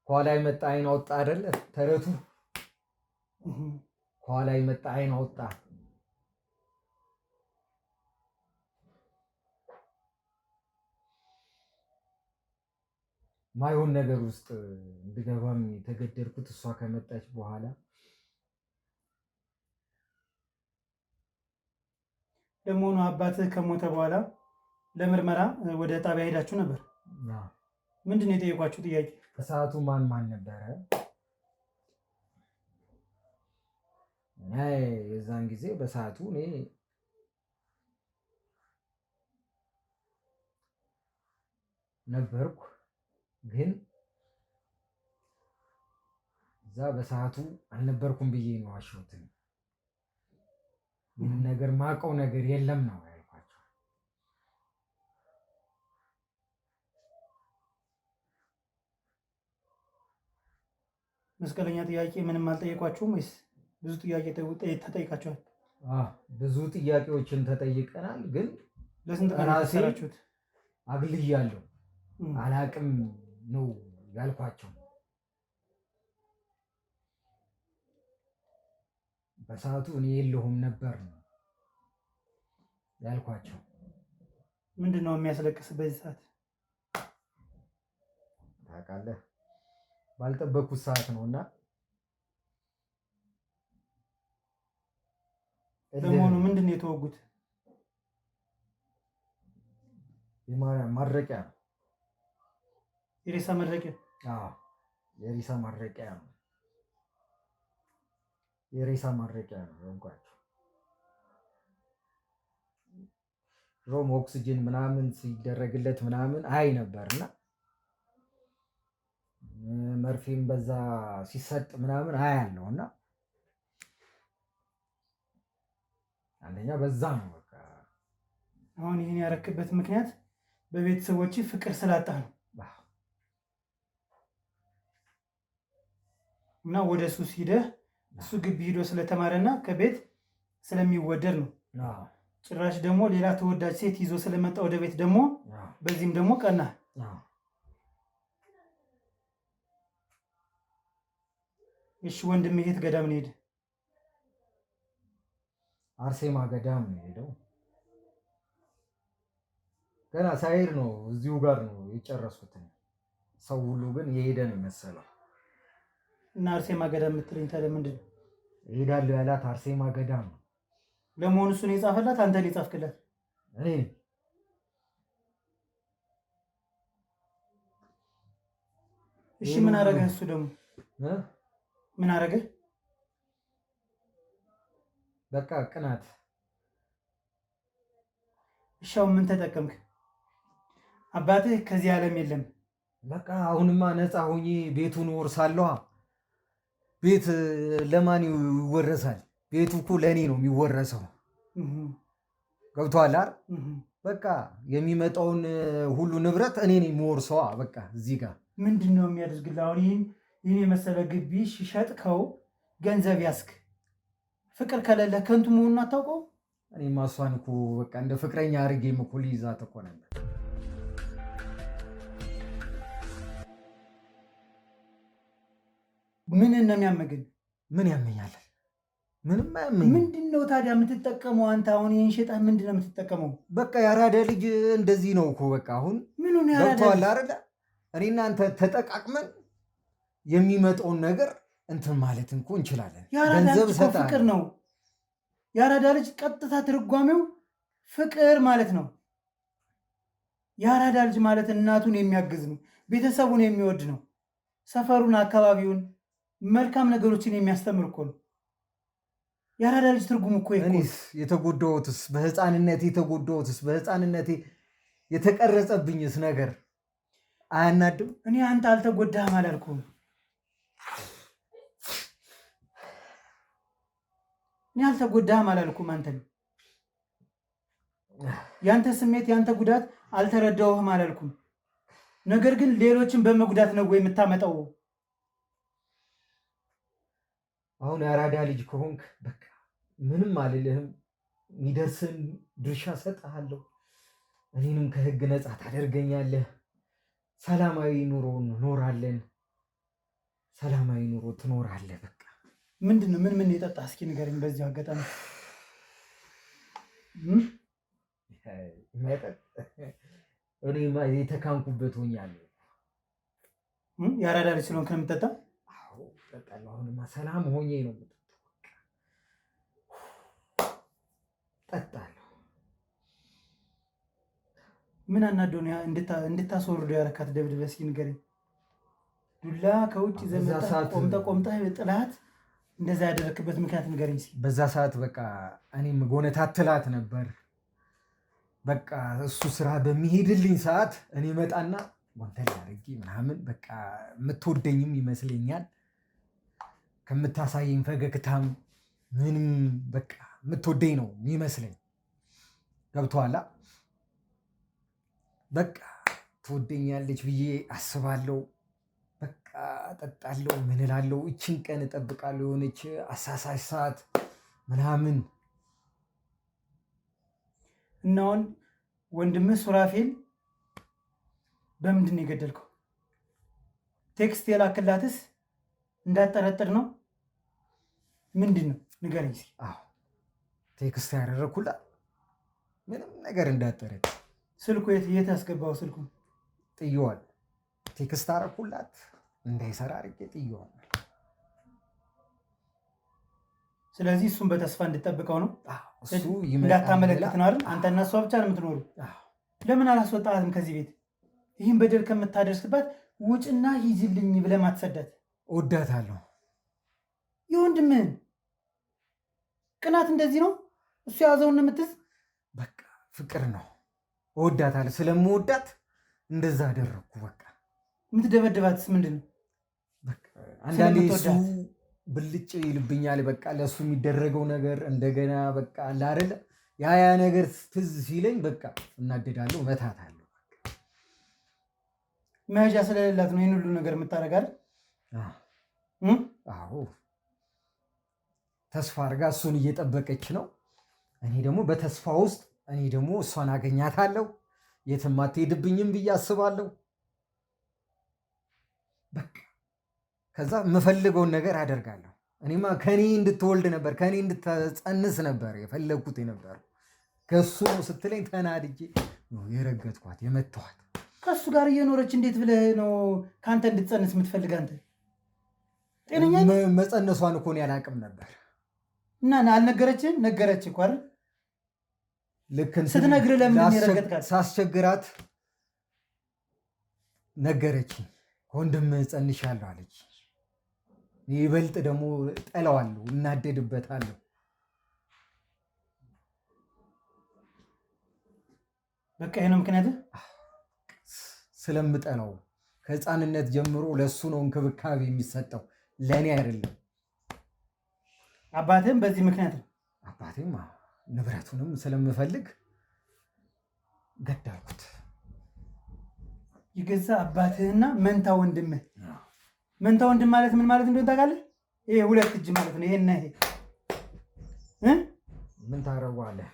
ከኋላ የመጣ አይን አወጣ አይደለ ተረቱ። ከኋላ የመጣ አይን አወጣ። ማይሆን ነገር ውስጥ እንድገባም የተገደድኩት እሷ ከመጣች በኋላ። ደግሞ ነው አባትህ ከሞተ በኋላ ለምርመራ ወደ ጣቢያ ሄዳችሁ ነበር? ምንድን ነው የጠየቋችሁ ጥያቄ? በሰዓቱ ማን ነበረ? የዛን ጊዜ በሰዓቱ እኔ ነበርኩ፣ ግን እዛ በሰዓቱ አልነበርኩም ብዬ ነው ዋሸሁት። ምንም ነገር ማውቀው ነገር የለም ነው ያልኳቸው። መስቀለኛ ጥያቄ ምንም አልጠየቋችሁም ወይስ ብዙ ጥያቄ ተጠይቃችኋል? ብዙ ጥያቄዎችን ተጠይቀናል፣ ግን ለስንት ቀን ታሰራችሁት? አግልያለሁ አላቅም ነው ያልኳቸው። በሰዓቱ እኔ የለሁም ነበር ነው ያልኳቸው። ምንድን ነው የሚያስለቅስ በዚህ ሰዓት? ታውቃለህ፣ ባልጠበኩት ሰዓት ነው እና ለመሆኑ ምንድን ነው የተወጉት? ማድረቂያ ነው። የሬሳ መድረቂያ? የሬሳ ማድረቂያ ነው። የሬሳ ማድረቂያ ነው ያልኳቸው። ሮም ኦክሲጅን ምናምን ሲደረግለት ምናምን አይ ነበርና መርፌም በዛ ሲሰጥ ምናምን አይ ያለው እና አንደኛ በዛ ነው በቃ። አሁን ይህን ያረክበት ምክንያት በቤተሰቦች ፍቅር ስላጣ ነው እና ወደ ሱስ ሂደህ እሱ ግቢ ሂዶ ስለተማረና ከቤት ስለሚወደድ ነው። ጭራሽ ደግሞ ሌላ ተወዳጅ ሴት ይዞ ስለመጣ ወደ ቤት ደግሞ በዚህም ደግሞ ቀና። እሺ ወንድም የት ገዳም ነው ሄደ? አርሴማ ገዳም ነው ሄደው። ገና ሳይሄድ ነው እዚሁ ጋር ነው የጨረስኩት። ሰው ሁሉ ግን የሄደ ነው የመሰለው። እና አርሴማ ገዳም የምትለኝ ታዲያ ምንድን ነው? እሄዳለሁ ያላት አርሴማ ገዳም ነው። ለመሆኑ እሱን የጻፈላት አንተ ነው የጻፍክላት? እኔ እሺ ምን አረገ እሱ ደግሞ? ምን አረገ? በቃ ቅናት። እሺ አሁን ምን ተጠቀምክ? አባትህ ከዚህ ዓለም የለም። በቃ አሁንማ ነፃ ሆኜ ቤቱን ወርሳለሁ። ቤት ለማን ይወረሳል? ቤቱ እኮ ለእኔ ነው የሚወረሰው። ገብቶሃል አይደል? በቃ የሚመጣውን ሁሉ ንብረት እኔ ነኝ የምወርሰዋ። በቃ እዚህ ጋር ምንድን ነው የሚያደርግልህ? አሁን ይህን የመሰለ ግቢ ሸጥከው ገንዘብ ያስክ። ፍቅር ከሌለ ከንቱ መሆኑን አታውቀው? እኔማ እሷን እኮ በቃ እንደ ፍቅረኛ አድርጌም እኮ ልይዛት እኮ ነበር። ምን ነው የሚያመግን? ምን ያመኛል? ምንም አያመኝ። ምንድን ነው ታዲያ የምትጠቀመው አንተ? አሁን ይህን ሸጠህ ምንድን ነው የምትጠቀመው? በቃ ያራዳ ልጅ እንደዚህ ነው እኮ በቃ። አሁን ምን ነው ያራዳ? ገብቶሃል አይደለ? እኔና አንተ ተጠቃቅመን የሚመጣውን ነገር እንትን ማለት እንኮ እንችላለን። ገንዘብ ፍቅር ነው። የአራዳ ልጅ ቀጥታ ትርጓሜው ፍቅር ማለት ነው። የአራዳ ልጅ ማለት እናቱን የሚያግዝ ነው፣ ቤተሰቡን የሚወድ ነው፣ ሰፈሩን፣ አካባቢውን፣ መልካም ነገሮችን የሚያስተምር እኮ ነው። የአራዳ ልጅ ትርጉም እኮ እኔስ የተጎዳሁትስ በህፃንነቴ የተቀረጸብኝስ ነገር አያናድም? እኔ አንተ አልተጎዳህም አላልኩም። እኔ አልተጎዳህም አላልኩም። አንተን ያንተ ስሜት ያንተ ጉዳት አልተረዳውህም አላልኩም። ነገር ግን ሌሎችን በመጉዳት ነው ወይ የምታመጣው? አሁን የአራዳ ልጅ ከሆንክ በቃ ምንም አልልህም። የሚደርስን ድርሻ ሰጥሃለሁ። እኔንም ከህግ ነፃ ታደርገኛለህ። ሰላማዊ ኑሮ እንኖራለን። ሰላማዊ ኑሮ ትኖራለህ። በቃ ምንድን ነው? ምን የጠጣ እስኪ ንገረኝ። በዚሁ አጋጣሚ እኔማ የተካንኩበት ሆኛለሁ። የአራዳ ልጅ ስለሆንክ ነው የምጠጣ? አዎ እጠጣለሁ። አሁንማ ሰላም ሆኜ ነው እጠጣለሁ። ምን አናዶን እንድታስወርዶ ያረካት ደብድበህ እስኪ ንገረኝ። ዱላ ከውጭ ዘመጣ ቆምጠህ ጥላት እንደዛ ያደረክበት ምክንያት ንገረኝ እስኪ። በዛ ሰዓት በቃ እኔም ጎነታትላት ነበር። በቃ እሱ ስራ በሚሄድልኝ ሰዓት እኔ መጣና ወንተል አድርጌ ምናምን በቃ የምትወደኝም ይመስለኛል። ከምታሳየኝ ፈገግታም ምንም በቃ የምትወደኝ ነው የሚመስለኝ። ገብቶሃል? በቃ ትወደኛለች ብዬ አስባለሁ። በቃ እጠጣለሁ፣ ምን እላለሁ። እችን ቀን እጠብቃለሁ፣ የሆነች አሳሳሽ ሰዓት ምናምን። እና አሁን ወንድምህ ሱራፌል በምንድን ነው የገደልከው? ቴክስት የላክላትስ እንዳጠረጥር ነው? ምንድን ነው ንገረኝ እስኪ። አዎ ቴክስት ያደረኩላት ምንም ነገር እንዳጠረጥር። ስልኩ የት ያስገባው? ስልኩን ጥየዋል። ቴክስት አደረኩላት እንዳይሰራ አድርጌ ጥየዋል። ስለዚህ እሱን በተስፋ እንድጠብቀው ነው፣ እሱ እንዳታመለክት ነው አይደል? አንተና እሷ ብቻ ነው የምትኖሩ። ለምን አላስወጣትም ከዚህ ቤት? ይህን በደል ከምታደርስባት ውጭና ሂጂልኝ ብለህ ማትሰዳት? እወዳታለሁ። የወንድምህን ቅናት እንደዚህ ነው? እሱ የያዘውን የምትዝ በቃ ፍቅር ነው። እወዳታለሁ። ስለምወዳት እንደዛ አደረግኩ። በቃ የምትደበድባትስ ምንድን ነው? አንዳንዴ እሱ ብልጭ ይልብኛል። በቃ ለእሱ የሚደረገው ነገር እንደገና በቃ አይደለ ያ ነገር ትዝ ሲለኝ በቃ እናደዳለሁ፣ እመታታለሁ። መያዣ ስለሌላት ነው ይህን ሁሉ ነገር የምታደርጋል። አዎ ተስፋ አድርጋ እሱን እየጠበቀች ነው። እኔ ደግሞ በተስፋ ውስጥ እኔ ደግሞ እሷን አገኛታለሁ፣ የትም አትሄድብኝም ብዬ አስባለሁ። በቃ ከዛ የምፈልገውን ነገር አደርጋለሁ። እኔማ ከኔ እንድትወልድ ነበር፣ ከኔ እንድትጸንስ ነበር የፈለግኩት ነበር። ከሱ ነው ስትለኝ ተናድጄ ነው የረገጥኳት የመታኋት። ከእሱ ጋር እየኖረች እንዴት ብለህ ነው ከአንተ እንድትጸንስ የምትፈልግ? አንተ ጤነኛ መጸነሷን እኮ እኔ አላውቅም ነበር። እና አልነገረችህም? ነገረች እኮ አይደል? ልክ ስትነግርህ ለምን የረገጥካት? ሳስቸግራት ነገረችኝ። ከወንድምህ ጸንሻለሁ አለች። ይበልጥ ደግሞ ጠላዋለሁ፣ እናደድበታለሁ። በቃ ይሄ ነው ምክንያቱም ስለምጠላው ከህፃንነት ጀምሮ ለሱ ነው እንክብካቤ የሚሰጠው፣ ለእኔ አይደለም። አባትህም በዚህ ምክንያት ነው? አባቴም ንብረቱንም ስለምፈልግ ገዳልኩት። የገዛ አባትህና መንታ ወንድምህ። መንታ ወንድም ማለት ምን ማለት እንደሆነ ታውቃለህ? ይሄ ሁለት እጅ ማለት ነው። ይሄና ይሄ ምን ታደርገዋለህ?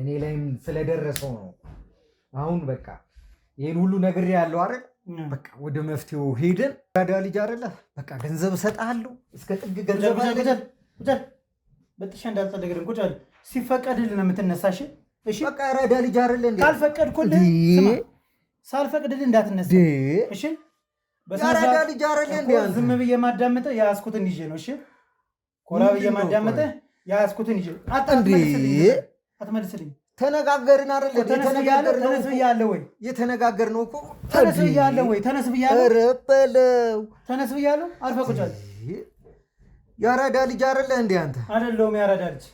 እኔ ላይም ስለደረሰው ነው። አሁን በቃ ይህን ሁሉ ነገር ያለው አይደል? በቃ ወደ መፍትሄው ሄደን ራዳ ልጅ አይደለ? በቃ ገንዘብ እሰጥሃለሁ እስከ ጥግ ገንዘብ በጥሻ እንዳልጸደግን ቁጭ አለ። ሲፈቀድልህ ነው የምትነሳሽ። እሺ በቃ ራዳ ልጅ አይደለ እንዴ? ካልፈቀድኩልህ ሳልፈቅድልህ እንዳትነሳ። እሺ ራዳ ልጅ አይደለ እንዴ? ዝም ብዬ ማዳመጥህ ያስኩትን ይዤ ነው። እሺ ኮራ ብዬ ማዳመጥህ ያስኩትን ይዤ አትመልስልኝ። ተነጋገርን አይደል? ተነስ ብያለሁ ወይ? የተነጋገርነው እኮ ተነስ ብያለሁ ወይ? ተነስ ብያለሁ። ኧረ በለው ተነስ ብያለሁ። አልፈቅጃለሁ። ያራዳ ልጅ አይደለ እንዴ አንተ? አይደለሁም ያራዳ ልጅ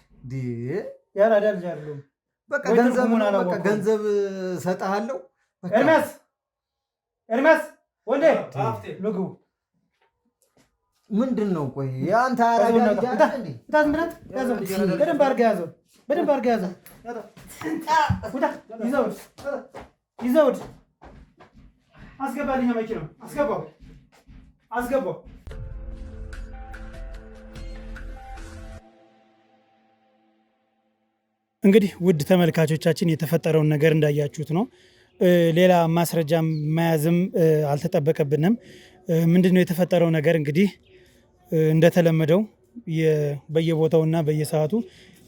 ያራዳ ልጅ አይደለሁም። በቃ ገንዘብ እሰጥሃለሁ። ኤርሚያስ ወንዴ ልግቡ። ምንድን ነው? ቆይ የአንተ ያራዳ ልጅ አይደል እንዴ? በደንብ አድርገህ ያዘው። በደንብ አድርገህ ያዘው። ይዘውድ አስገባልኝ። መኪናው አስገባው። እንግዲህ ውድ ተመልካቾቻችን የተፈጠረውን ነገር እንዳያችሁት ነው። ሌላ ማስረጃ መያዝም አልተጠበቀብንም። ምንድነው የተፈጠረው ነገር? እንግዲህ እንደተለመደው በየቦታውና በየሰዓቱ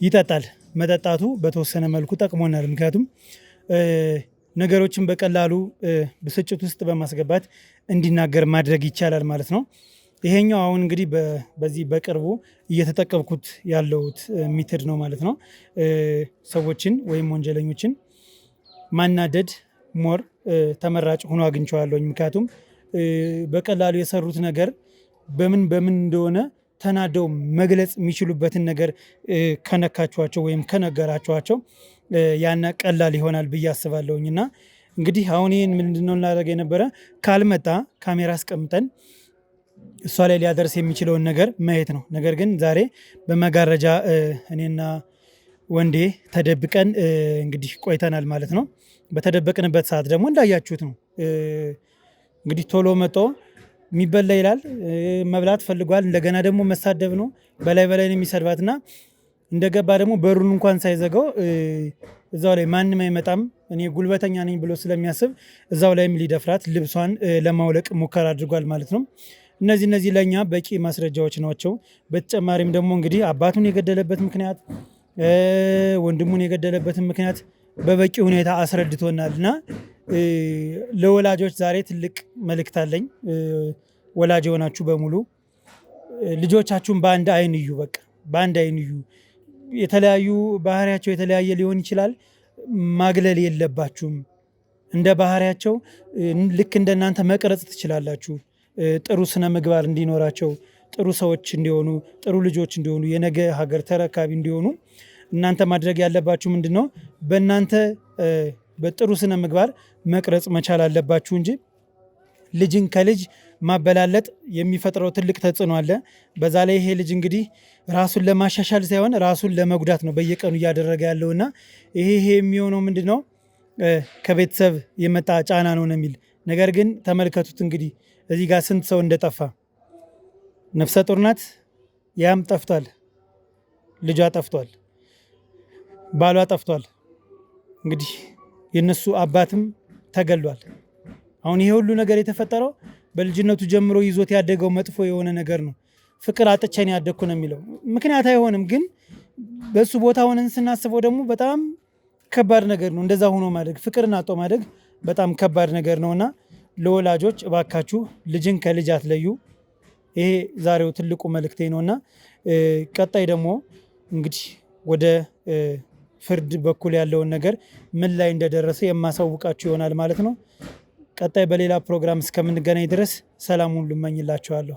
ይጠጣል። መጠጣቱ በተወሰነ መልኩ ጠቅሞናል። ምክንያቱም ነገሮችን በቀላሉ ብስጭት ውስጥ በማስገባት እንዲናገር ማድረግ ይቻላል ማለት ነው። ይሄኛው አሁን እንግዲህ በዚህ በቅርቡ እየተጠቀምኩት ያለሁት ሜተድ ነው ማለት ነው። ሰዎችን ወይም ወንጀለኞችን ማናደድ ሞር ተመራጭ ሆኖ አግኝቼዋለሁኝ። ምክንያቱም በቀላሉ የሰሩት ነገር በምን እንደሆነ ተናደው መግለጽ የሚችሉበትን ነገር ከነካችኋቸው ወይም ከነገራችኋቸው ያና ቀላል ይሆናል ብዬ አስባለሁኝ። እና እንግዲህ አሁን ይህን ምንድነው እናደርግ የነበረ ካልመጣ ካሜራ አስቀምጠን እሷ ላይ ሊያደርስ የሚችለውን ነገር ማየት ነው። ነገር ግን ዛሬ በመጋረጃ እኔና ወንዴ ተደብቀን እንግዲህ ቆይተናል ማለት ነው። በተደበቅንበት ሰዓት ደግሞ እንዳያችሁት ነው እንግዲህ ቶሎ መጦ የሚበላ ይላል መብላት ፈልጓል። እንደገና ደግሞ መሳደብ ነው፣ በላይ ነው የሚሰድባትና እንደገባ ደግሞ በሩን እንኳን ሳይዘጋው እዛው ላይ ማንም አይመጣም እኔ ጉልበተኛ ነኝ ብሎ ስለሚያስብ እዛው ላይም ሊደፍራት ልብሷን ለማውለቅ ሙከራ አድርጓል ማለት ነው። እነዚህ ለኛ በቂ ማስረጃዎች ናቸው። በተጨማሪም ደግሞ እንግዲህ አባቱን የገደለበት ምክንያት ወንድሙን የገደለበትን ምክንያት በበቂ ሁኔታ አስረድቶናል እና ለወላጆች ዛሬ ትልቅ መልእክት አለኝ። ወላጅ የሆናችሁ በሙሉ ልጆቻችሁን በአንድ አይን እዩ። በቃ በአንድ አይን እዩ። የተለያዩ ባህሪያቸው የተለያየ ሊሆን ይችላል። ማግለል የለባችሁም። እንደ ባህሪያቸው ልክ እንደናንተ መቅረጽ ትችላላችሁ። ጥሩ ስነ ምግባር እንዲኖራቸው፣ ጥሩ ሰዎች እንዲሆኑ፣ ጥሩ ልጆች እንዲሆኑ፣ የነገ ሀገር ተረካቢ እንዲሆኑ እናንተ ማድረግ ያለባችሁ ምንድን ነው? በእናንተ በጥሩ ስነ ምግባር መቅረጽ መቻል አለባችሁ እንጂ ልጅን ከልጅ ማበላለጥ የሚፈጥረው ትልቅ ተጽዕኖ አለ። በዛ ላይ ይሄ ልጅ እንግዲህ ራሱን ለማሻሻል ሳይሆን ራሱን ለመጉዳት ነው በየቀኑ እያደረገ ያለውና ይሄ የሚሆነው ምንድን ነው? ከቤተሰብ የመጣ ጫና ነው የሚል ነገር ግን ተመልከቱት እንግዲህ እዚህ ጋር ስንት ሰው እንደጠፋ። ነፍሰ ጡር ናት፣ ያም ጠፍቷል፣ ልጇ ጠፍቷል፣ ባሏ ጠፍቷል። እንግዲህ የነሱ አባትም ተገሏል። አሁን ይሄ ሁሉ ነገር የተፈጠረው በልጅነቱ ጀምሮ ይዞት ያደገው መጥፎ የሆነ ነገር ነው። ፍቅር አጥቼን ያደግኩ ነው የሚለው ምክንያት አይሆንም፣ ግን በሱ ቦታ ሆነን ስናስበው ደግሞ በጣም ከባድ ነገር ነው። እንደዛ ሆኖ ማደግ፣ ፍቅርን አጦ ማደግ በጣም ከባድ ነገር ነውና ለወላጆች እባካችሁ ልጅን ከልጅ አትለዩ። ይሄ ዛሬው ትልቁ መልእክቴ ነውና ቀጣይ ደግሞ እንግዲህ ወደ ፍርድ በኩል ያለውን ነገር ምን ላይ እንደደረሰ የማሳውቃችሁ ይሆናል ማለት ነው። ቀጣይ በሌላ ፕሮግራም እስከምንገናኝ ድረስ ሰላም ሁሉ እመኝላችኋለሁ።